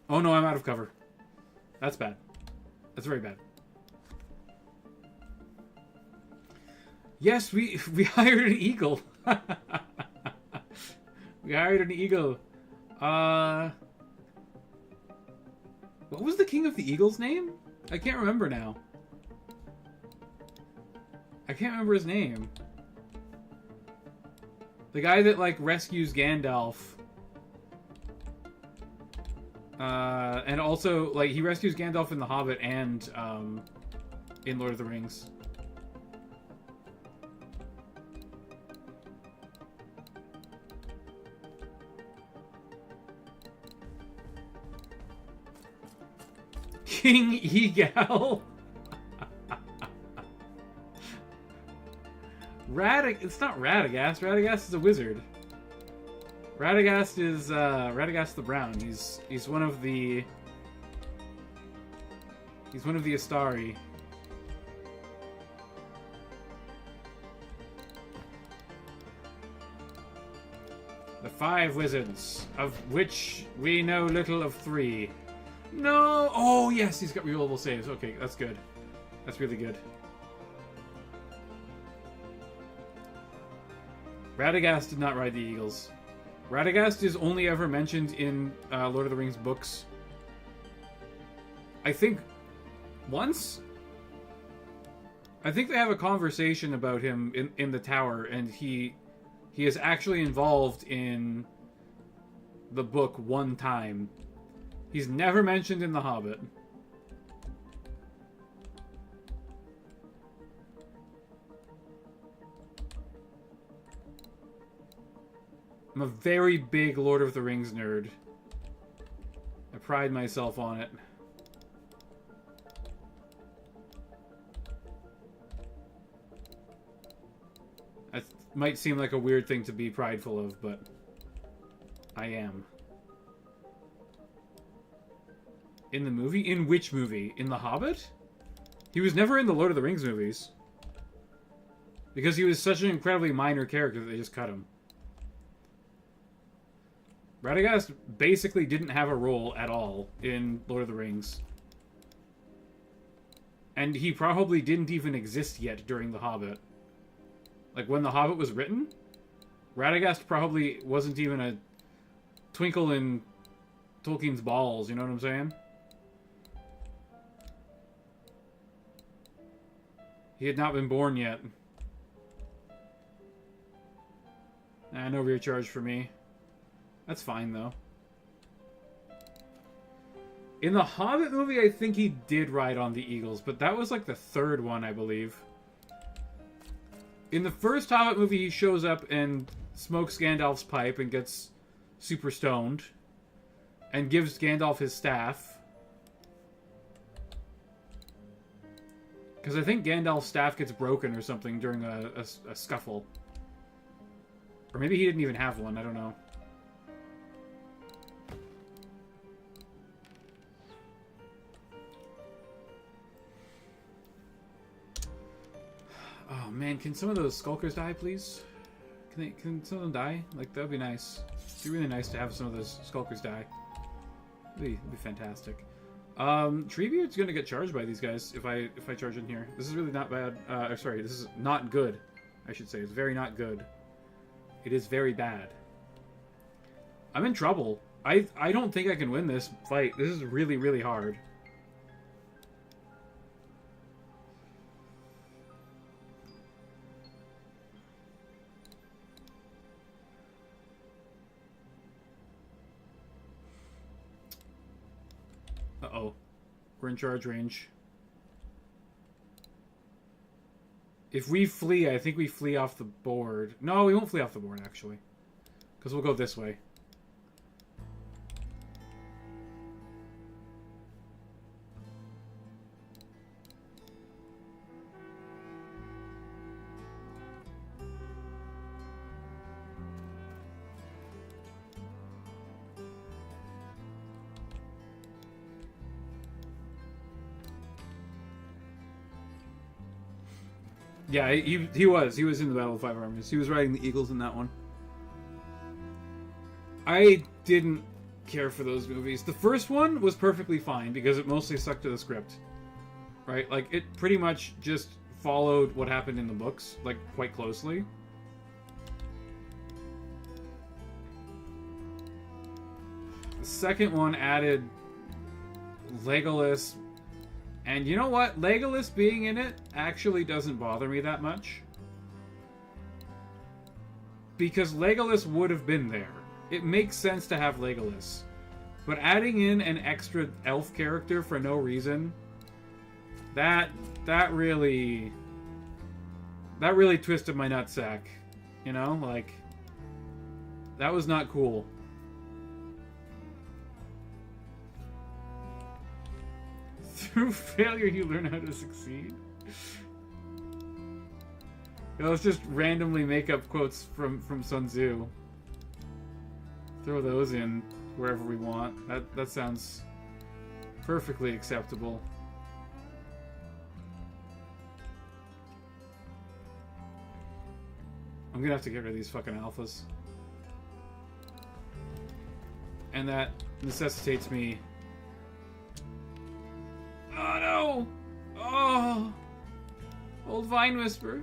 Oh no, I'm out of cover. That's bad. That's very bad. Yes, we hired an eagle. We hired an eagle. What was the king of the eagles' name? I can't remember now. I can't remember his name. The guy that, like, rescues Gandalf. And also, like, he rescues Gandalf in The Hobbit and, in Lord of the Rings. King Egal. It's not Radagast. Radagast is a wizard. Radagast is Radagast the Brown. He's one of the Astari. The 5 wizards, of which we know little of 3. No! Oh, yes, he's got rerollable saves. Okay, that's good. That's really good. Radagast did not ride the eagles. Radagast is only ever mentioned in Lord of the Rings books. I think once? I think they have a conversation about him in the tower, and he is actually involved in the book one time. He's never mentioned in The Hobbit. I'm a very big Lord of the Rings nerd. I pride myself on it. That might seem like a weird thing to be prideful of, but I am. In the movie? In which movie? In The Hobbit? He was never in the Lord of the Rings movies. Because he was such an incredibly minor character that they just cut him. Radagast basically didn't have a role at all in Lord of the Rings. And he probably didn't even exist yet during The Hobbit. Like, when The Hobbit was written, Radagast probably wasn't even a twinkle in Tolkien's balls, you know what I'm saying? He had not been born yet. No rear charge for me. That's fine, though. In the Hobbit movie, I think he did ride on the eagles, but that was like the 3rd one, I believe. In the first Hobbit movie, he shows up and smokes Gandalf's pipe and gets super stoned. And gives Gandalf his staff. Because I think Gandalf's staff gets broken or something during a scuffle. Or maybe he didn't even have one, I don't know. Oh man, can some of those skulkers die, please? Can some of them die? Like, that would be nice. It'd be really nice to have some of those skulkers die. It'd be fantastic. Treebeard's gonna get charged by these guys if I charge in here. This is really not bad. Sorry, this is not good. I should say. It's very not good. It is very bad. I'm in trouble. I don't think I can win this fight. This is really, really hard. Uh-oh. We're in charge range. If we flee, I think we flee off the board. No, we won't flee off the board, actually. Because we'll go this way. Yeah, he was in the Battle of Five Armies. He was riding the Eagles in that one. I didn't care for those movies. The first one was perfectly fine because it mostly stuck to the script. Right? Like, it pretty much just followed what happened in the books, like, quite closely. The second one added Legolas. And you know what? Legolas being in it actually doesn't bother me that much. Because Legolas would have been there. It makes sense to have Legolas. But adding in an extra elf character for no reason, that really twisted my nutsack. You know? Like, that was not cool. Through failure, you learn how to succeed. Let's just randomly make up quotes from Sun Tzu. Throw those in wherever we want. That sounds perfectly acceptable. I'm gonna have to get rid of these fucking alphas. And that necessitates me... Oh no! Oh! Old Vine Whisper.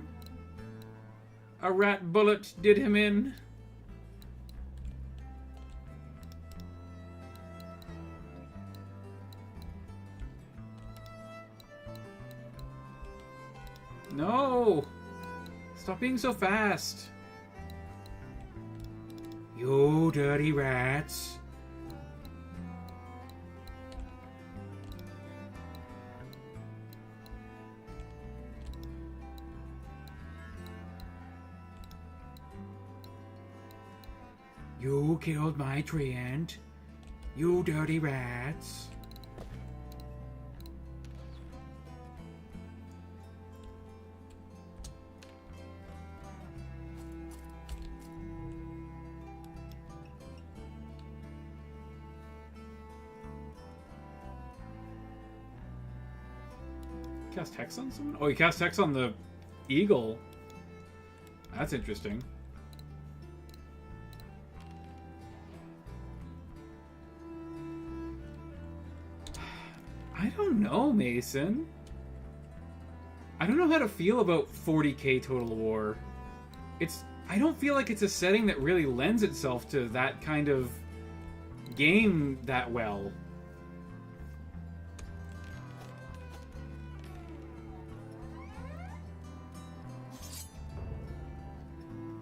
A rat bullet did him in. No! Stop being so fast. You dirty rats. You killed my treant. You dirty rats. Cast Hex on someone? Oh, he cast Hex on the Eagle. That's interesting. I don't know, Mason. I don't know how to feel about 40k Total War. I don't feel like it's a setting that really lends itself to that kind of game that well.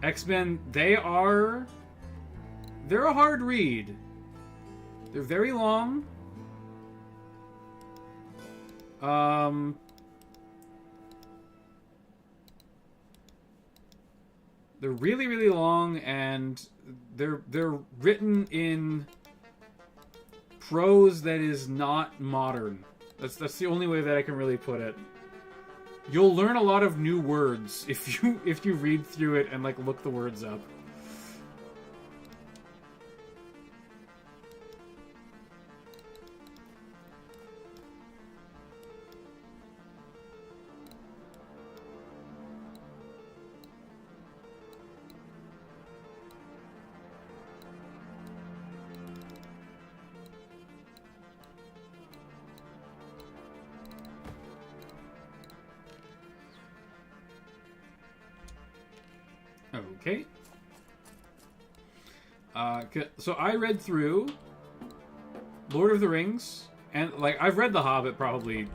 X-Men, they're a hard read. They're very long. They're really, really long, and they're written in prose that is not modern. That's the only way that I can really put it. You'll learn a lot of new words if you read through it and like look the words up. Okay. So I read through Lord of the Rings, and like I've read The Hobbit probably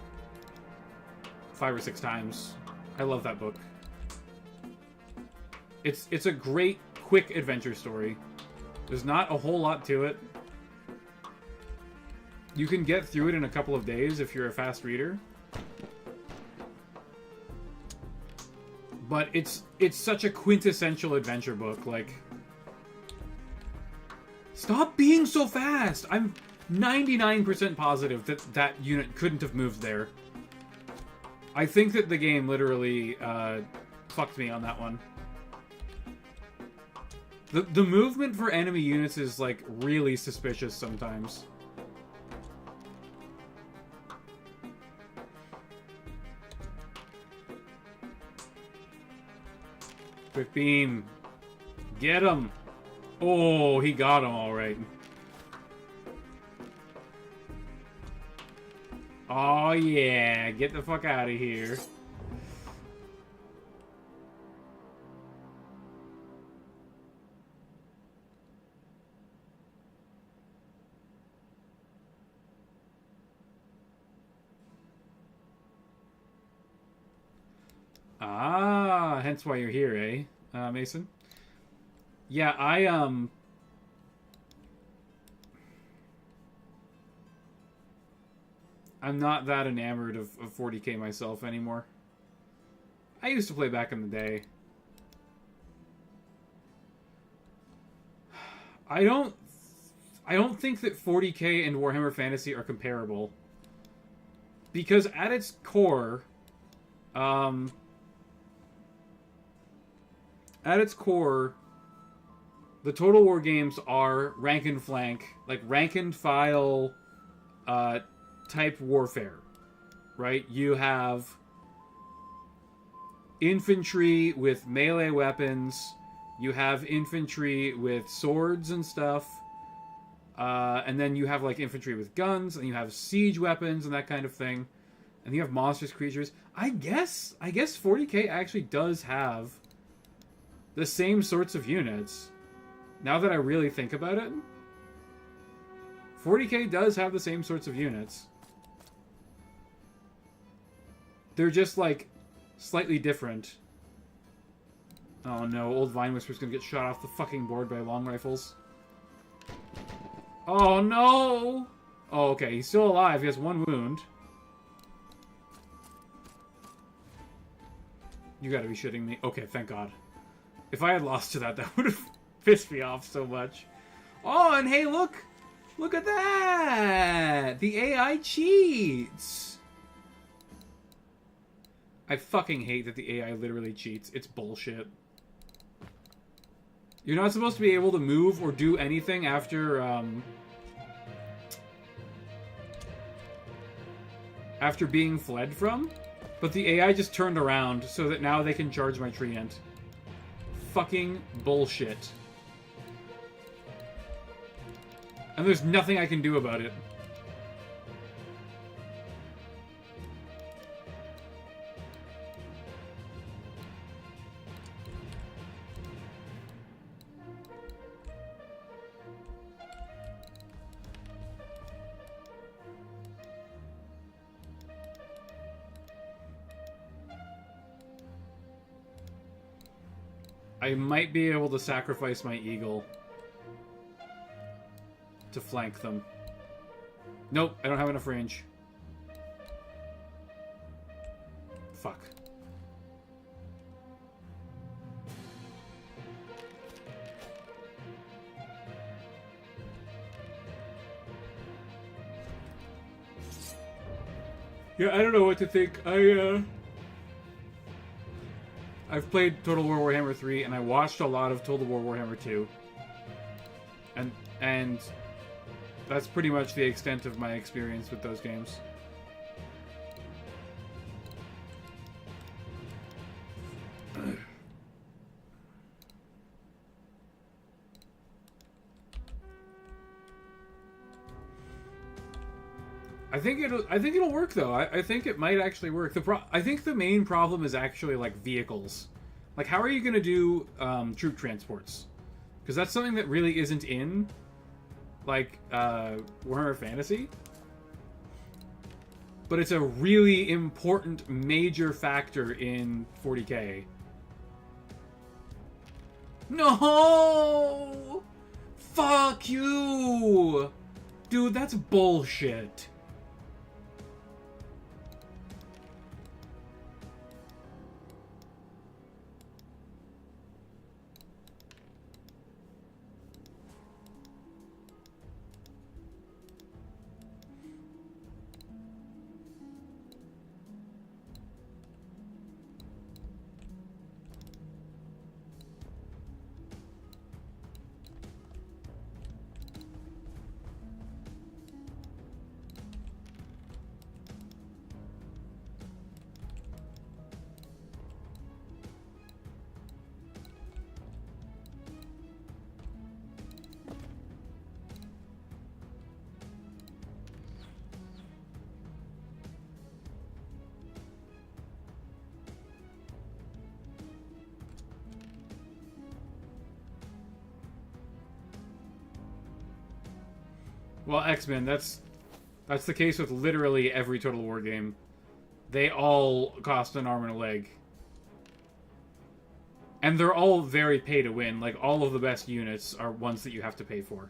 5 or 6 times. I love that book. It's a great, quick adventure story. There's not a whole lot to it. You can get through it in a couple of days if you're a fast reader. But it's such a quintessential adventure book. Like, stop being so fast! I'm 99% positive that that unit couldn't have moved there. I think that the game literally fucked me on that one. The movement for enemy units is, like, really suspicious sometimes. Quick beam. Get him! Oh, he got him alright. Oh yeah, get the fuck out of here. Ah, hence why you're here, eh, Mason? Yeah, I'm not that enamored of 40k myself anymore. I used to play back in the day. I don't think that 40k and Warhammer Fantasy are comparable. Because at its core, the Total War games are rank and flank, like rank and file type warfare, right? You have infantry with melee weapons, you have infantry with swords and stuff, and then you have like infantry with guns, and you have siege weapons and that kind of thing, and you have monstrous creatures. I guess 40k actually does have the same sorts of units. Now that I really think about it, 40k does have the same sorts of units. They're just, like, slightly different. Oh no, old Vine Whisper's gonna get shot off the fucking board by long rifles. Oh no! Oh, okay, he's still alive. He has 1 wound. You gotta be shitting me. Okay, thank God. If I had lost to that, that would have pissed me off so much. Oh, and hey, look! Look at that! The AI cheats! I fucking hate that the AI literally cheats. It's bullshit. You're not supposed to be able to move or do anything after, after being fled from, but the AI just turned around so that now they can charge my treant. Fucking bullshit. And there's nothing I can do about it. I might be able to sacrifice my eagle to flank them. Nope, I don't have enough range. Fuck. Yeah, I don't know what to think. I've played Total War Warhammer 3, and I watched a lot of Total War Warhammer 2. And that's pretty much the extent of my experience with those games. I think it'll work though. I think it might actually work. I think the main problem is actually like vehicles. Like, how are you going to do troop transports? Because that's something that really isn't in, like, Warhammer Fantasy. But it's a really important, major factor in 40k. No! Fuck you! Dude, that's bullshit. Well, X-Men, that's the case with literally every Total War game. They all cost an arm and a leg. And they're all very pay to win. Like, all of the best units are ones that you have to pay for.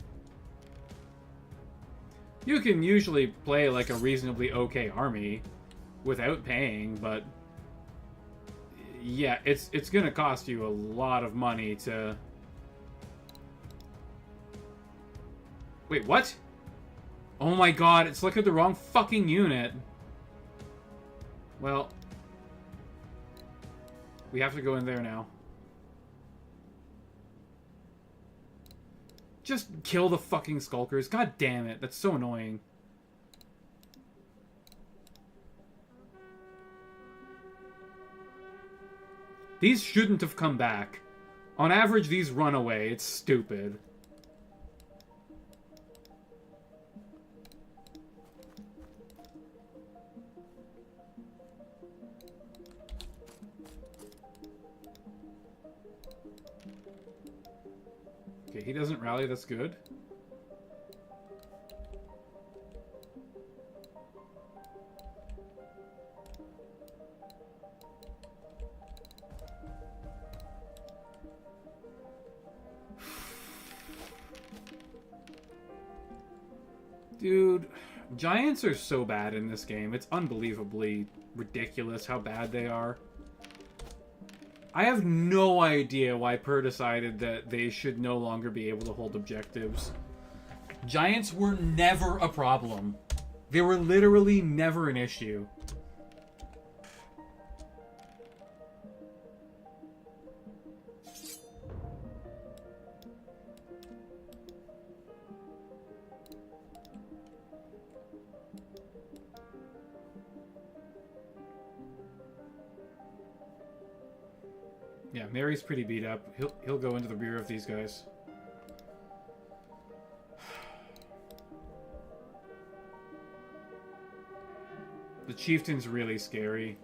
You can usually play, like, a reasonably okay army without paying, but... yeah, it's gonna cost you a lot of money to... Wait, what? Oh my god, it's looking at the wrong fucking unit. Well, we have to go in there now. Just kill the fucking skulkers. God damn it, that's so annoying. These shouldn't have come back. On average, these run away. It's stupid. Okay, he doesn't rally, that's good. Dude, giants are so bad in this game. It's unbelievably ridiculous how bad they are. I have no idea why Per decided that they should no longer be able to hold objectives. Giants were never a problem. They were literally never an issue. Yeah, Mary's pretty beat up. He'll go into the rear of these guys. The Chieftain's really scary.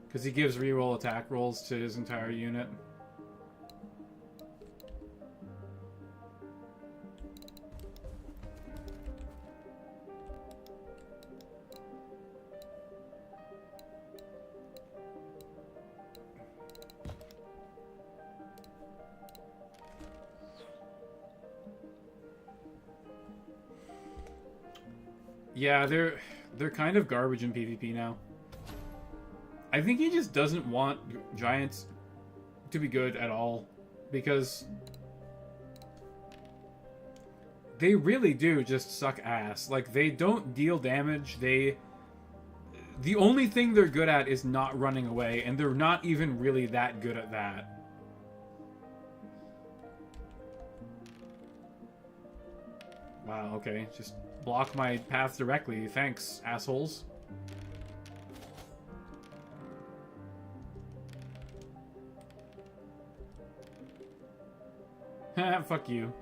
Because he gives reroll attack rolls to his entire unit. Yeah, they're kind of garbage in PvP now. I think he just doesn't want giants to be good at all, because they really do just suck ass. Like, they don't deal damage. The only thing they're good at is not running away, and they're not even really that good at that. Wow, okay, just block my path directly. Thanks, assholes. Fuck you.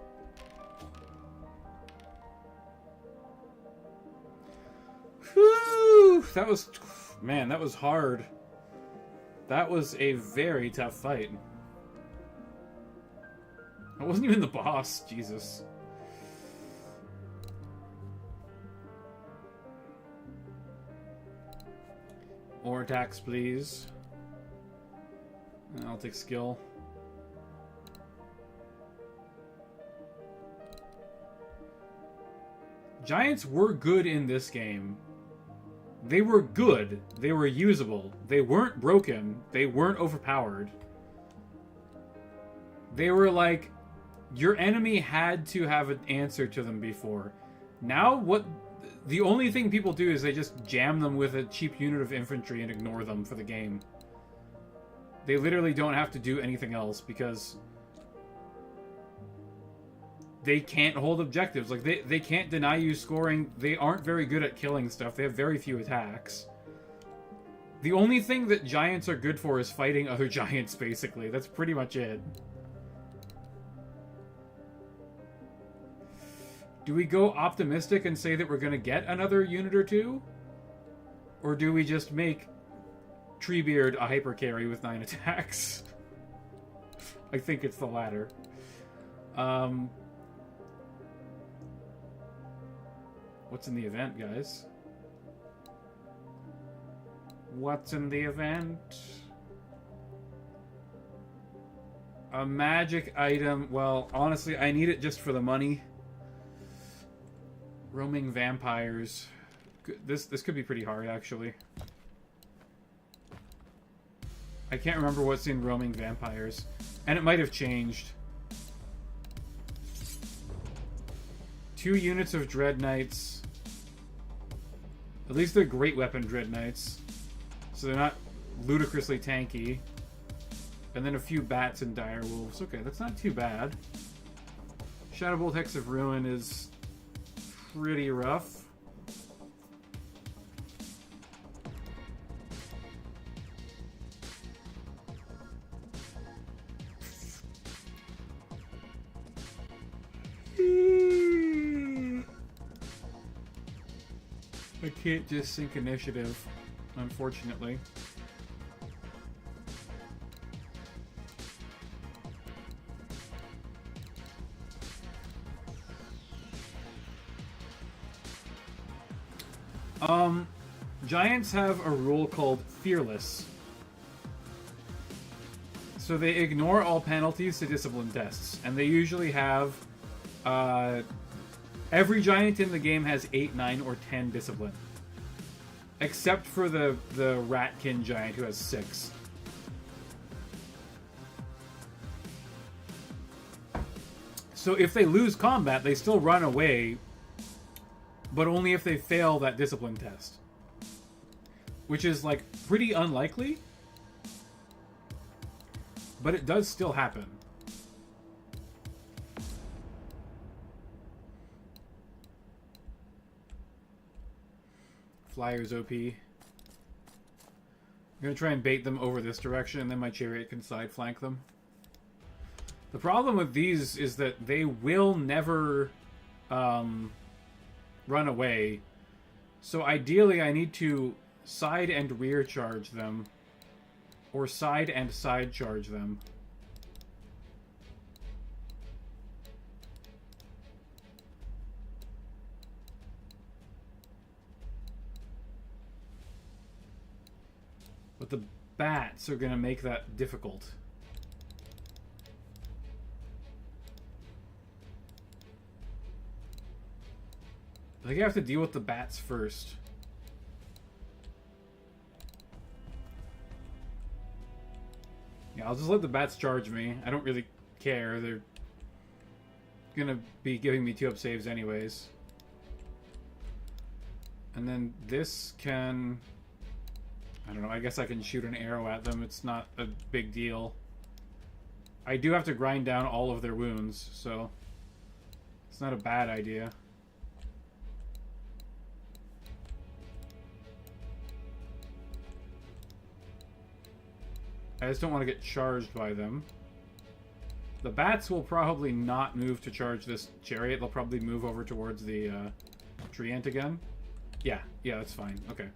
Whew! That was... man, that was hard. That was a very tough fight. I wasn't even the boss, Jesus. More attacks, please. I'll take skill. Giants were good in this game. They were good. They were usable. They weren't broken. They weren't overpowered. They were like, your enemy had to have an answer to them before. Now, what... The only thing people do is they just jam them with a cheap unit of infantry and ignore them for the game. They literally don't have to do anything else because they can't hold objectives. Like, they can't deny you scoring. They aren't very good at killing stuff. They have very few attacks. The only thing that giants are good for is fighting other giants, basically. That's pretty much it. Do we go optimistic and say that we're going to get another unit or two? Or do we just make Treebeard a hyper carry with 9 attacks? I think it's the latter. What's in the event, guys? What's in the event? A magic item. Well, honestly, I need it just for the money. Roaming vampires. This could be pretty hard, actually. I can't remember what's in roaming vampires. And it might have changed. 2 units of Dread Knights. At least they're great weapon Dread Knights. So they're not ludicrously tanky. And then a few bats and dire wolves. Okay, that's not too bad. Shadowbolt Hex of Ruin is pretty rough. I can't just sync initiative, unfortunately. Giants have a rule called Fearless. So they ignore all penalties to discipline tests, and they usually have... every giant in the game has 8, 9, or 10 discipline. Except for the Ratkin giant, who has 6. So if they lose combat, they still run away, but only if they fail that discipline test. Which is, like, pretty unlikely. But it does still happen. Flyers OP. I'm going to try and bait them over this direction, and then my chariot can side flank them. The problem with these is that they will never run away. So ideally I need to side and rear charge them, or side and side charge them. But the bats are going to make that difficult. I think I have to deal with the bats first. Yeah, I'll just let the bats charge me. I don't really care. They're gonna be giving me 2-up saves anyways. And then this can... I don't know, I guess I can shoot an arrow at them. It's not a big deal. I do have to grind down all of their wounds, so it's not a bad idea. I just don't want to get charged by them. The bats will probably not move to charge this chariot. They'll probably move over towards the treant again. Yeah, that's fine. Okay.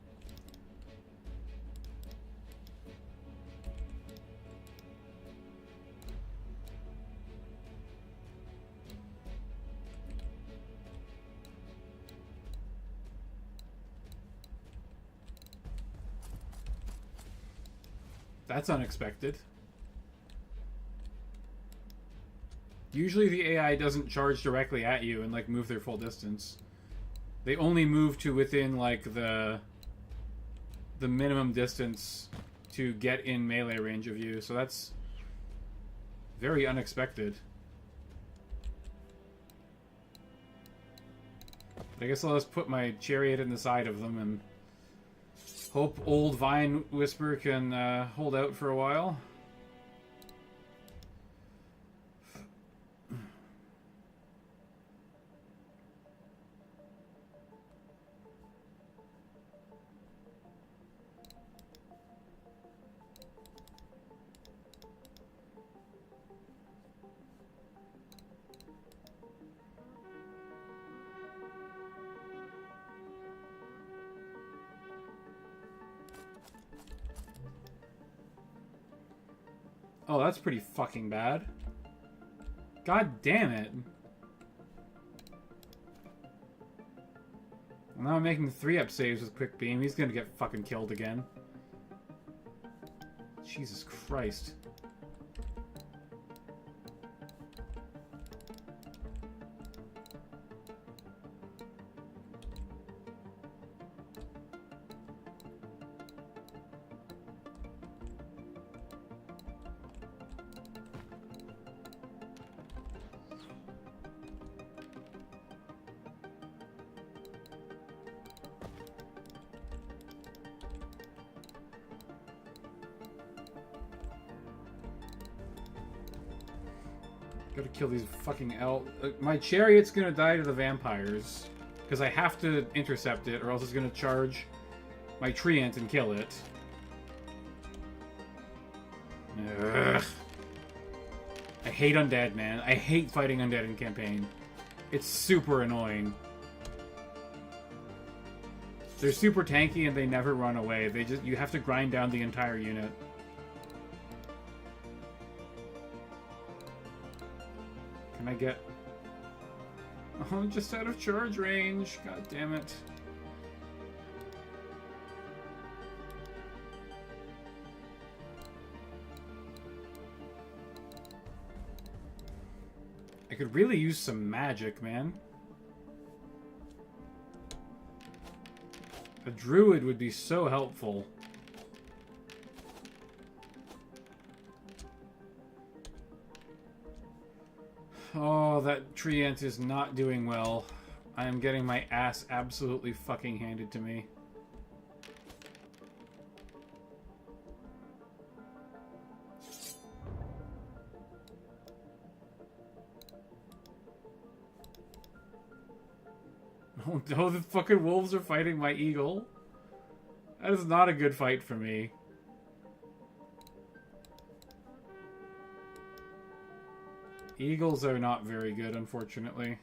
That's unexpected. Usually the AI doesn't charge directly at you and like move their full distance. They only move to within like the minimum distance to get in melee range of you. So that's very unexpected. But I guess I'll just put my chariot in the side of them and hope old Vine Whisper can hold out for a while. Oh, that's pretty fucking bad. God damn it. Well, now I'm making 3-up saves with Quick Beam. He's gonna get fucking killed again. Jesus Christ. Gotta kill these fucking my chariot's gonna die to the vampires. Because I have to intercept it, or else it's gonna charge my treant and kill it. Ugh. I hate undead, man. I hate fighting undead in campaign. It's super annoying. They're super tanky and they never run away. You have to grind down the entire unit. Can I get... Oh, just out of charge range. God damn it. I could really use some magic, man. A druid would be so helpful. Oh, that treant is not doing well. I am getting my ass absolutely fucking handed to me. Oh no, the fucking wolves are fighting my eagle. That is not a good fight for me. Eagles are not very good, unfortunately.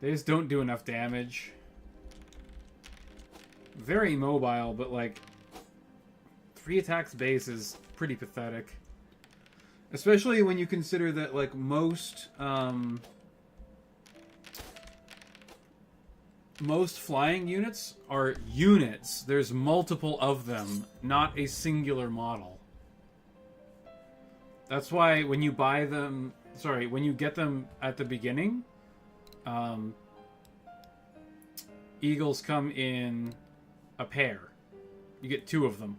They just don't do enough damage. Very mobile, but like 3 attacks base is pretty pathetic. Especially when you consider that like most flying units are units. There's multiple of them, not a singular model. That's why when you buy them, when you get them at the beginning, eagles come in a pair. You get 2 of them.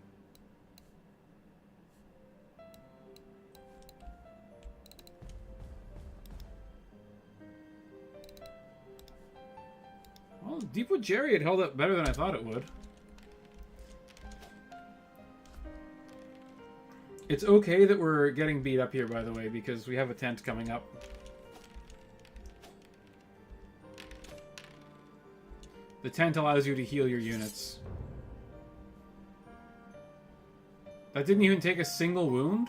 Well, Deepwood Chariot held up better than I thought it would. It's okay that we're getting beat up here, by the way, because we have a tent coming up. The tent allows you to heal your units. That didn't even take a single wound?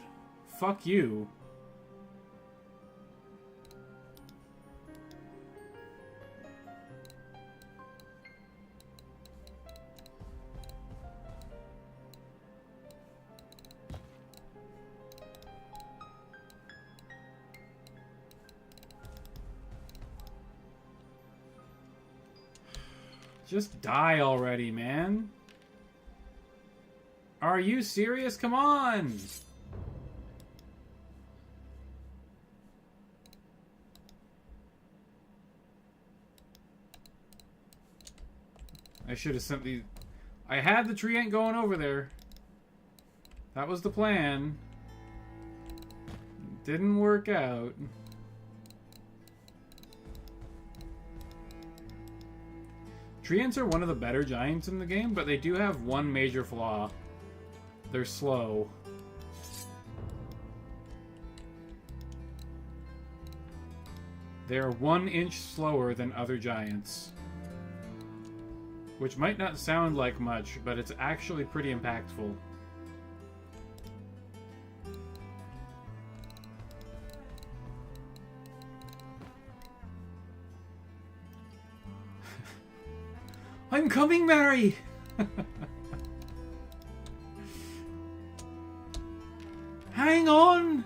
Fuck you. Just die already, man. Are you serious? Come on! I should have sent the... I had the tree ant going over there. That was the plan. Didn't work out. Tree ants are one of the better giants in the game, but they do have one major flaw. They're slow. They're 1 inch slower than other giants. Which might not sound like much, but it's actually pretty impactful. I'm coming, Mary! Hang on!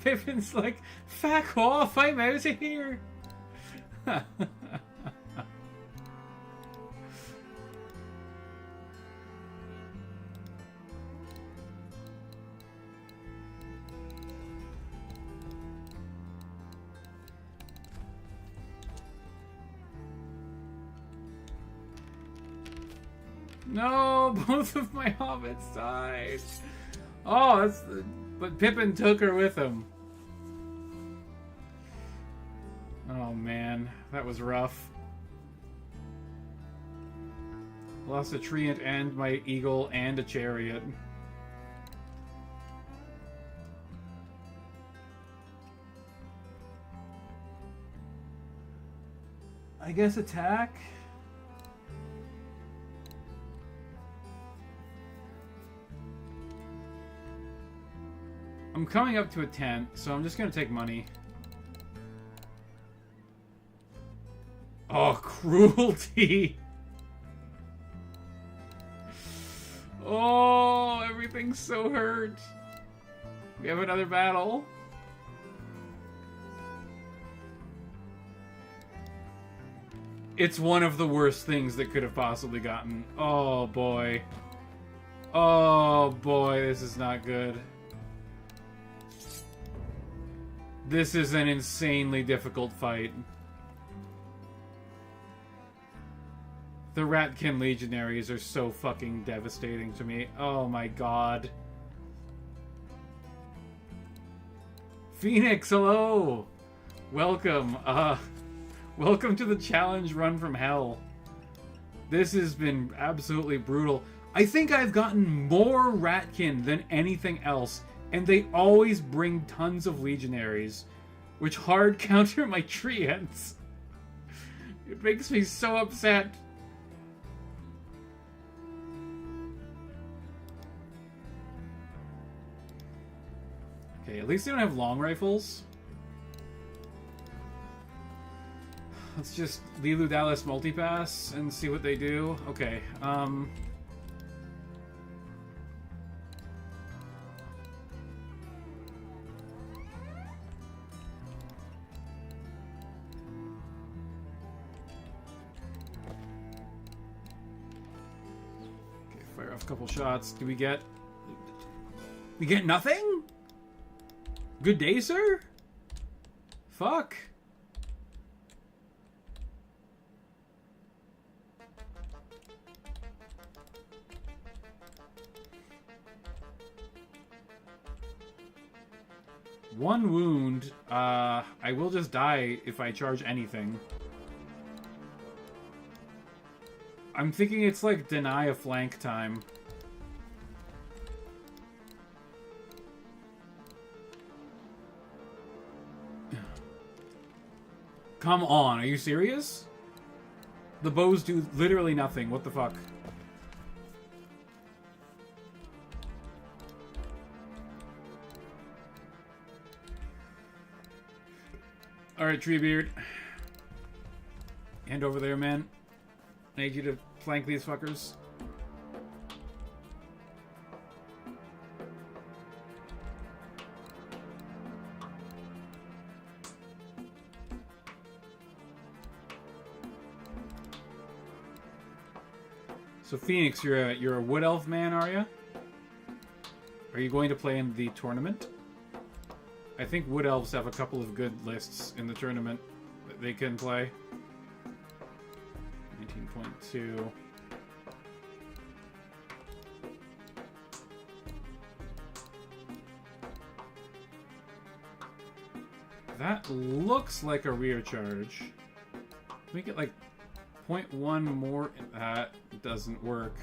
Pippin's like, fuck off, I'm out of here! No, both of my hobbits died. Oh, that's the... But Pippin took her with him. Oh man, that was rough. Lost a treant and my eagle and a chariot. I guess attack? I'm coming up to a 10, so I'm just gonna take money. Oh, cruelty! Oh, everything's so hurt. We have another battle. It's one of the worst things that could have possibly gotten. Oh, boy. Oh, boy, this is not good. This is an insanely difficult fight. The Ratkin Legionaries are so fucking devastating to me. Oh my god. Phoenix, hello! Welcome. Welcome to the challenge run from hell. This has been absolutely brutal. I think I've gotten more Ratkin than anything else. And they always bring tons of legionaries, which hard counter my treants. It makes me so upset. Okay, at least they don't have long rifles. Let's just Lilu Dallas multipass and see what they do. Okay, fire off a couple shots. Do we get... We get nothing? Good day, sir? Fuck. One wound. I will just die if I charge anything. I'm thinking it's like deny a flank time. Come on, are you serious? The bows do literally nothing. What the fuck? Alright, Treebeard. Hand over there, man. I need you to flank these fuckers. So Phoenix, you're a wood elf man, are you? Are you going to play in the tournament? I think wood elves have a couple of good lists in the tournament that they can play. 19.2. That looks like a rear charge. Can we get like 0.1 more? That doesn't work.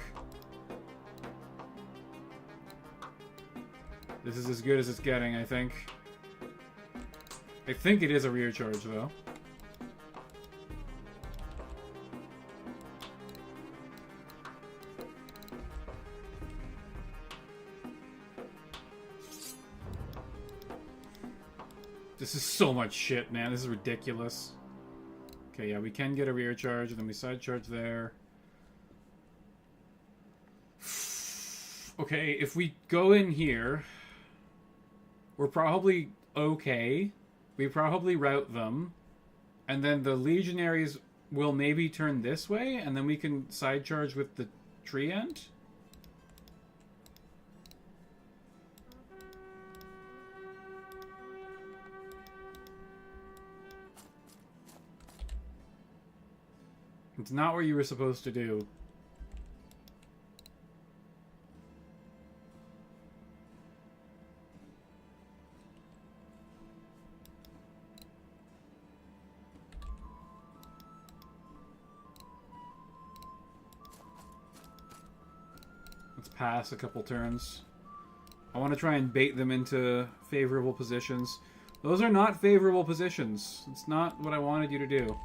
This is as good as it's getting, I think. I think it is a rear charge, though. This is so much shit, man. This is ridiculous. Okay, yeah, we can get a rear charge, and then we side charge there. Okay, if we go in here, we're probably okay. We probably route them, and then the legionaries will maybe turn this way, and then we can side charge with the tree end. It's not what you were supposed to do. Let's pass a couple turns. I want to try and bait them into favorable positions. Those are not favorable positions. It's not what I wanted you to do.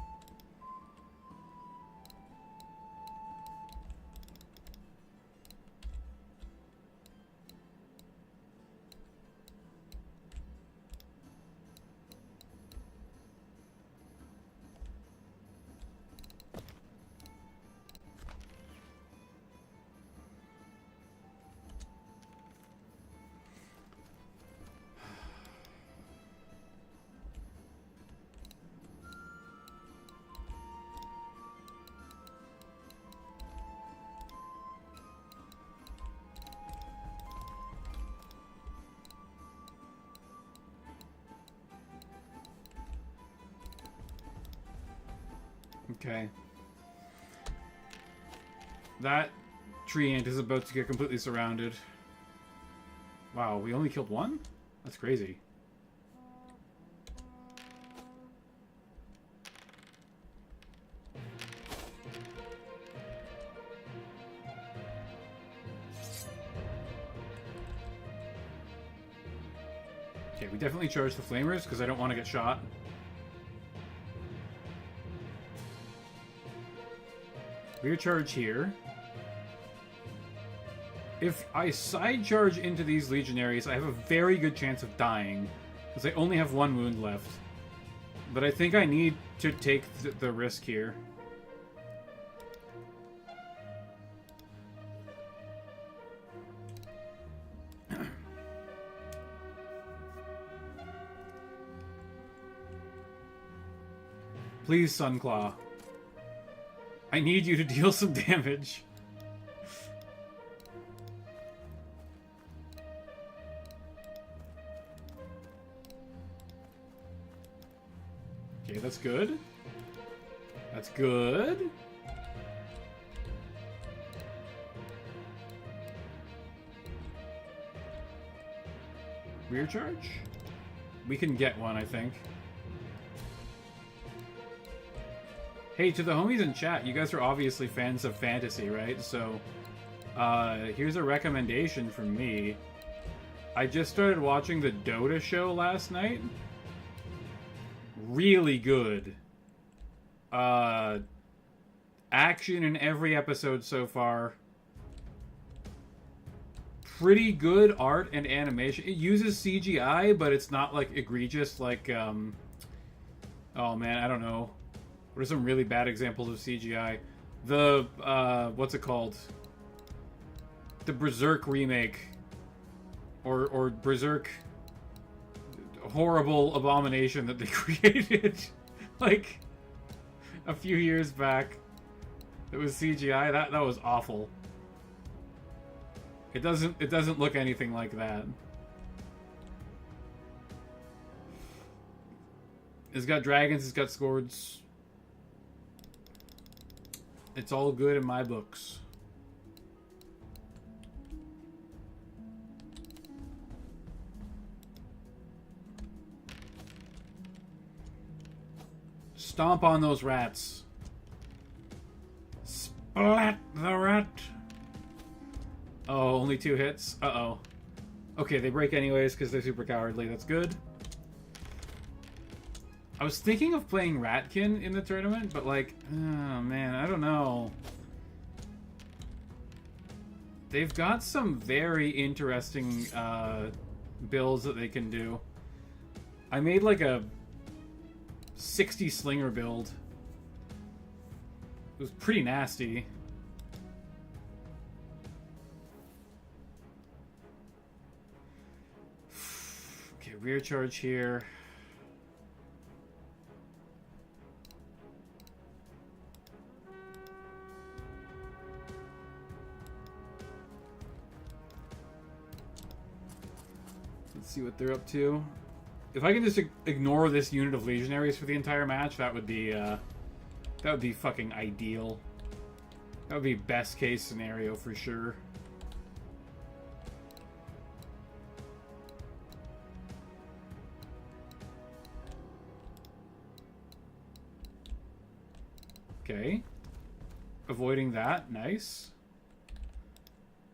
Okay. That tree ant is about to get completely surrounded. Wow, we only killed one? That's crazy. Okay, we definitely charge the flamers because I don't want to get shot. Rear charge here. If I side charge into these legionaries, I have a very good chance of dying, because I only have one wound left. But I think I need to take the risk here. Please, Sunclaw. I need you to deal some damage. Okay, that's good. That's good. Rear charge? We can get one, I think. Hey, to the homies in chat, you guys are obviously fans of fantasy, right? So, here's a recommendation from me. I just started watching the Dota show last night. Really good. Action in every episode so far. Pretty good art and animation. It uses CGI, but it's not, like, egregious, like, oh man, I don't know. What are some really bad examples of CGI? The, what's it called? The Berserk remake. Or Berserk horrible abomination that they created, like, a few years back. It was CGI. That was awful. It doesn't look anything like that. It's got dragons, it's got swords. It's all good in my books. Stomp on those rats. Splat the rat. Oh, only 2 hits? Uh-oh. Okay, they break anyways because they're super cowardly. That's good. I was thinking of playing Ratkin in the tournament, but like, oh man, I don't know. They've got some very interesting builds that they can do. I made like a 60 slinger build. It was pretty nasty. Okay, rear charge here. Let's see what they're up to. If I can just ignore this unit of legionaries for the entire match, that would be fucking ideal. That would be best case scenario for sure. Okay. Avoiding that, nice.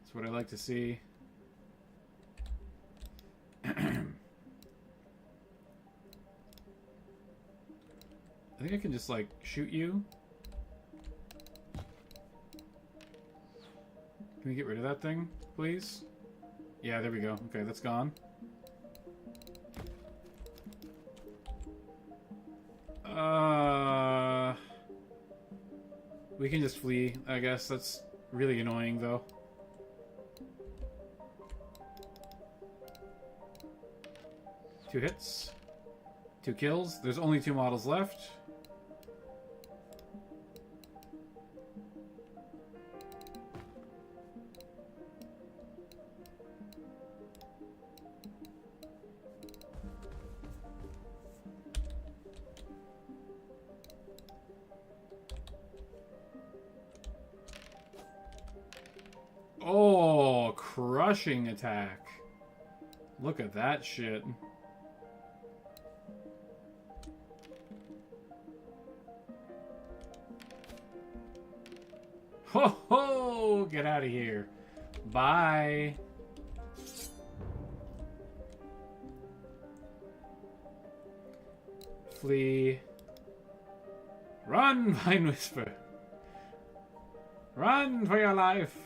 That's what I like to see. I think I can just, like, shoot you. Can we get rid of that thing, please? Yeah, there we go. Okay, that's gone. We can just flee, I guess. That's really annoying, though. Two hits. 2 kills. There's only 2 models left. Oh, crushing attack. Look at that shit. Ho ho! Get out of here. Bye. Flee. Run, Vine Whisper. Run for your life.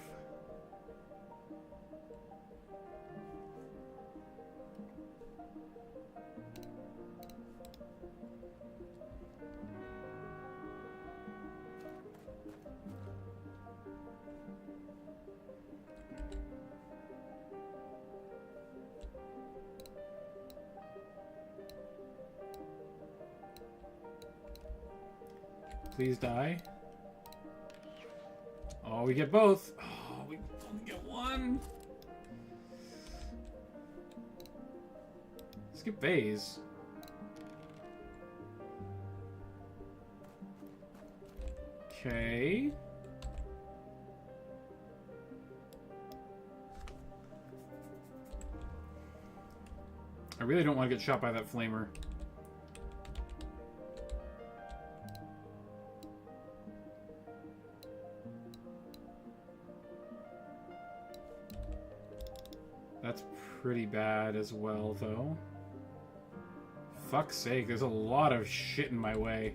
Please die. Oh, we get both. Oh, we only get one. Skip phase. Okay. I really don't want to get shot by that flamer. That's pretty bad as well, though. Fuck's sake, there's a lot of shit in my way.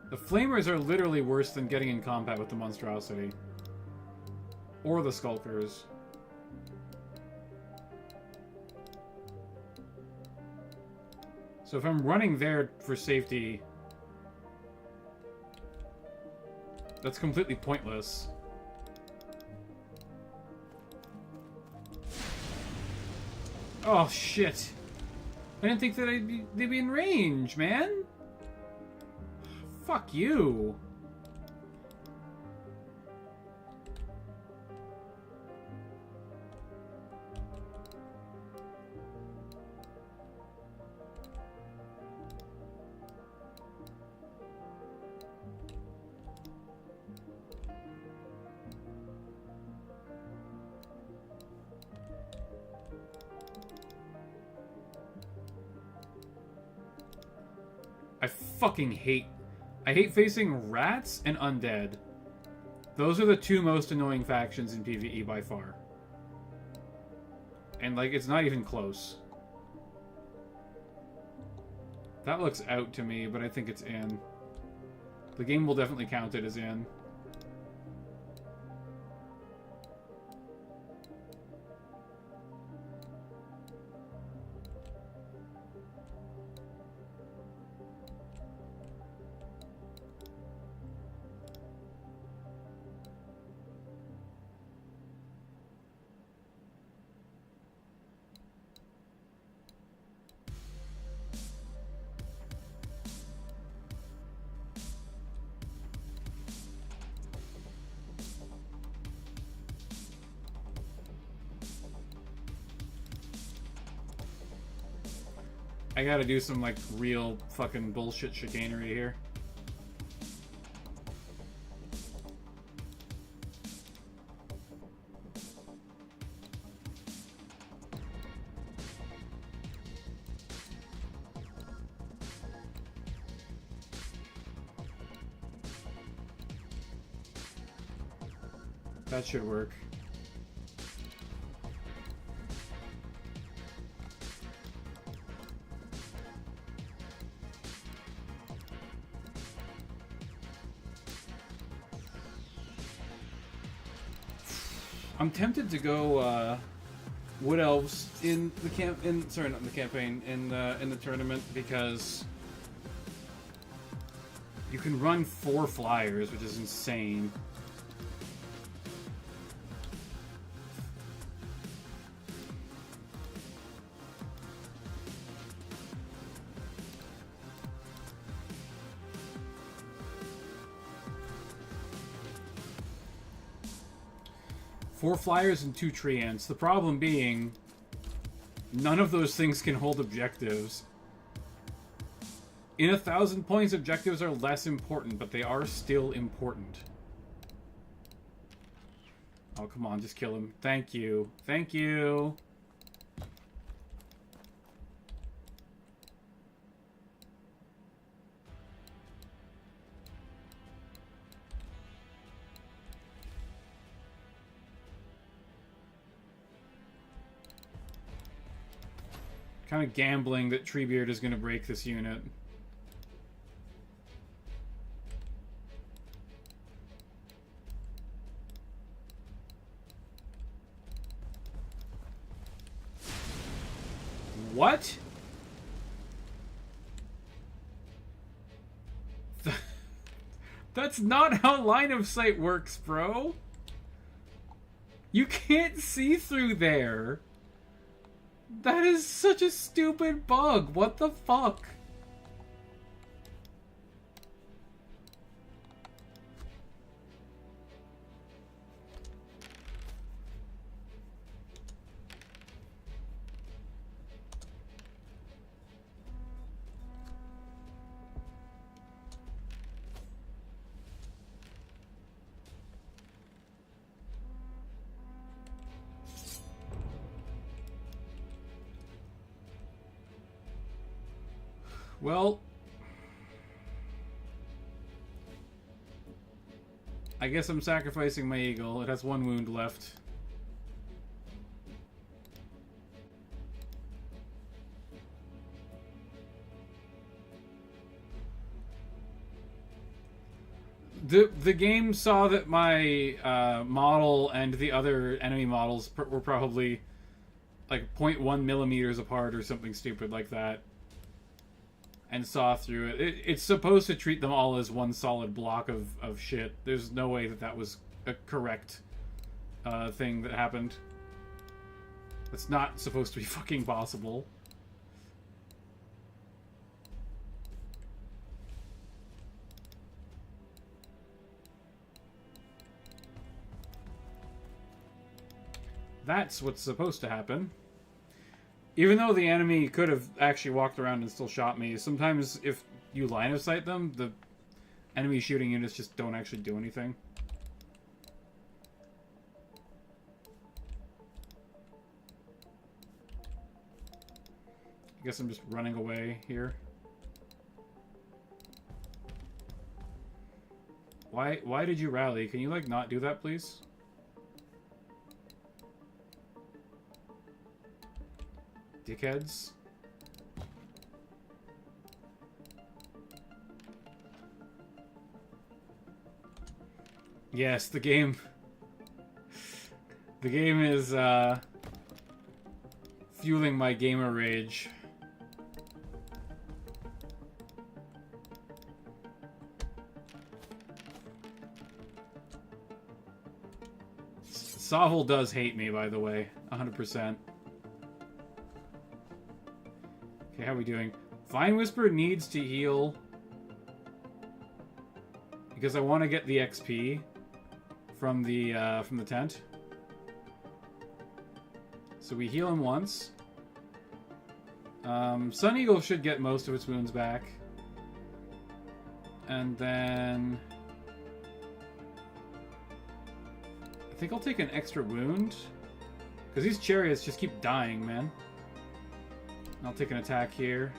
The flamers are literally worse than getting in combat with the monstrosity. Or the skulkers. So if I'm running there for safety, that's completely pointless. Oh, shit. I didn't think that they'd be in range, man. Fuck you. I hate facing rats and undead. Those are the two most annoying factions in PvE by far. And, like, it's not even close. That looks out to me, but I think it's in. The game will definitely count it as in. I gotta do some, like, real fucking bullshit chicanery here. That should work. I'm tempted to go Wood Elves in the sorry, not in the campaign, in the tournament, because you can run 4 flyers, which is insane. Four flyers and 2 tree ants. The problem being, none of those things can hold objectives. In 1,000 points, objectives are less important, but they are still important. Oh, come on, just kill him. Thank you. Thank you. Kind of gambling that Treebeard is going to break this unit. What? That's not how line of sight works, bro. You can't see through there. That is such a stupid bug. What the fuck? Well, I guess I'm sacrificing my eagle. It has 1 wound left. The game saw that my model and the other enemy models were probably like 0.1 millimeters apart or something stupid like that. And saw through it. It's supposed to treat them all as one solid block of shit. There's no way that that was a correct thing that happened. That's not supposed to be fucking possible. That's what's supposed to happen. Even though the enemy could have actually walked around and still shot me, sometimes if you line of sight them, the enemy shooting units just don't actually do anything. I guess I'm just running away here. Why did you rally? Can you, like, not do that, please? Dickheads. Yes, the game... The game is, fueling my gamer rage. SOVL does hate me, by the way. 100%. Okay, how are we doing? Vine Whisper needs to heal. Because I want to get the XP from the tent. So we heal him once. Sun Eagle should get most of its wounds back. And then... I think I'll take an extra wound. Because these chariots just keep dying, man. I'll take an attack here.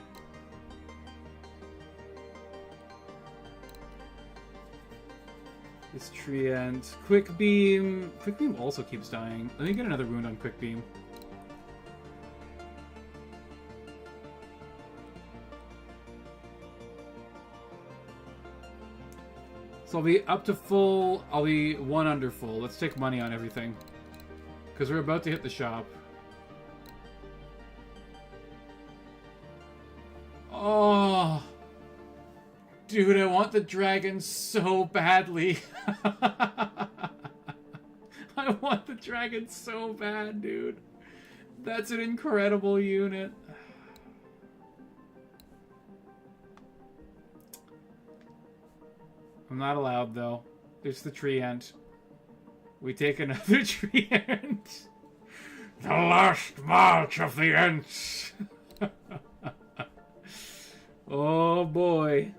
This treant. Quick Beam. Quick Beam also keeps dying. Let me get another wound on Quick Beam. So I'll be up to full, I'll be 1 under full. Let's take money on everything. Because we're about to hit the shop. Oh! Dude, I want the dragon so badly. I want the dragon so bad, dude. That's an incredible unit. I'm not allowed, though. It's the treant. We take another treant. The last march of the Ents. Oh, boy.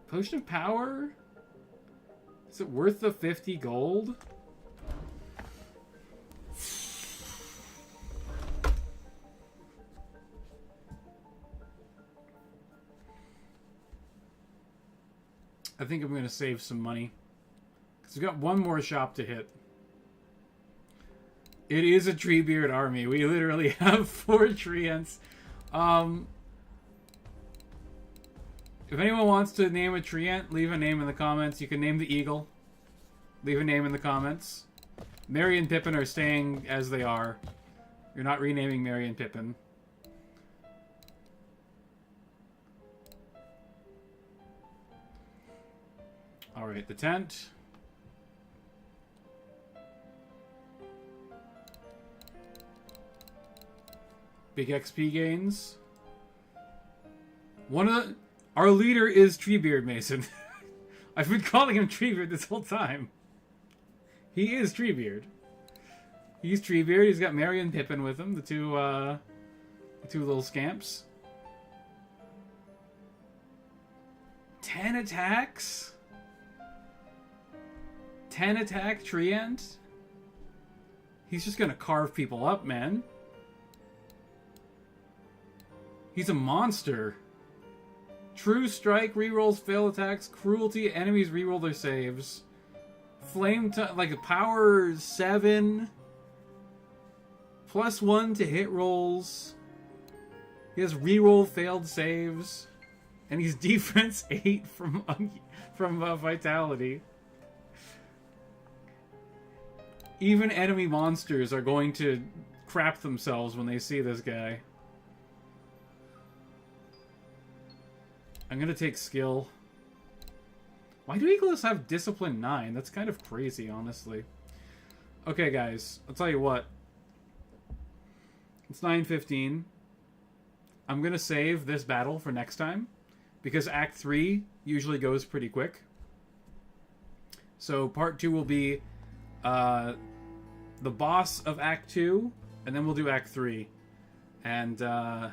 Potion of Power? Is it worth the 50 gold? I think I'm going to save some money. Because we've got one more shop to hit. It is a Treebeard army. We literally have 4 treants. If anyone wants to name a treant, leave a name in the comments. You can name the eagle. Leave a name in the comments. Merry and Pippin are staying as they are. You're not renaming Merry and Pippin. Alright, the tent. Big XP gains. Our leader is Treebeard Mason. I've been calling him Treebeard this whole time. He is Treebeard. He's Treebeard. He's got Merry and Pippin with him, the two little scamps. 10 attacks? 10 attack treant? He's just gonna carve people up, man. He's a monster. True Strike rerolls fail attacks. Cruelty, enemies reroll their saves. Flame, like power 7. +1 to hit rolls. He has reroll failed saves. And he's defense 8 from Vitality. Even enemy monsters are going to crap themselves when they see this guy. I'm gonna take skill. Why do Eagles have discipline 9? That's kind of crazy, honestly. Okay, guys, I'll tell you what. It's 9:15. I'm going to save this battle for next time, because Act 3 usually goes pretty quick. So Part 2 will be the boss of Act 2, and then we'll do Act 3. And I'm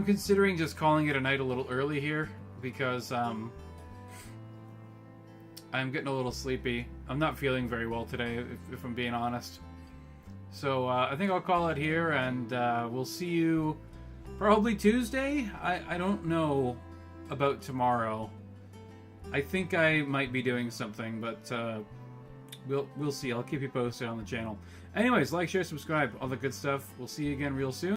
considering just calling it a night a little early here, because I'm getting a little sleepy. I'm not feeling very well today, if I'm being honest. So I think I'll call it here, and we'll see you probably Tuesday. I don't know about tomorrow. I think I might be doing something, but we'll see. I'll keep you posted on the channel. Anyways, like, share, subscribe, all the good stuff. We'll see you again real soon.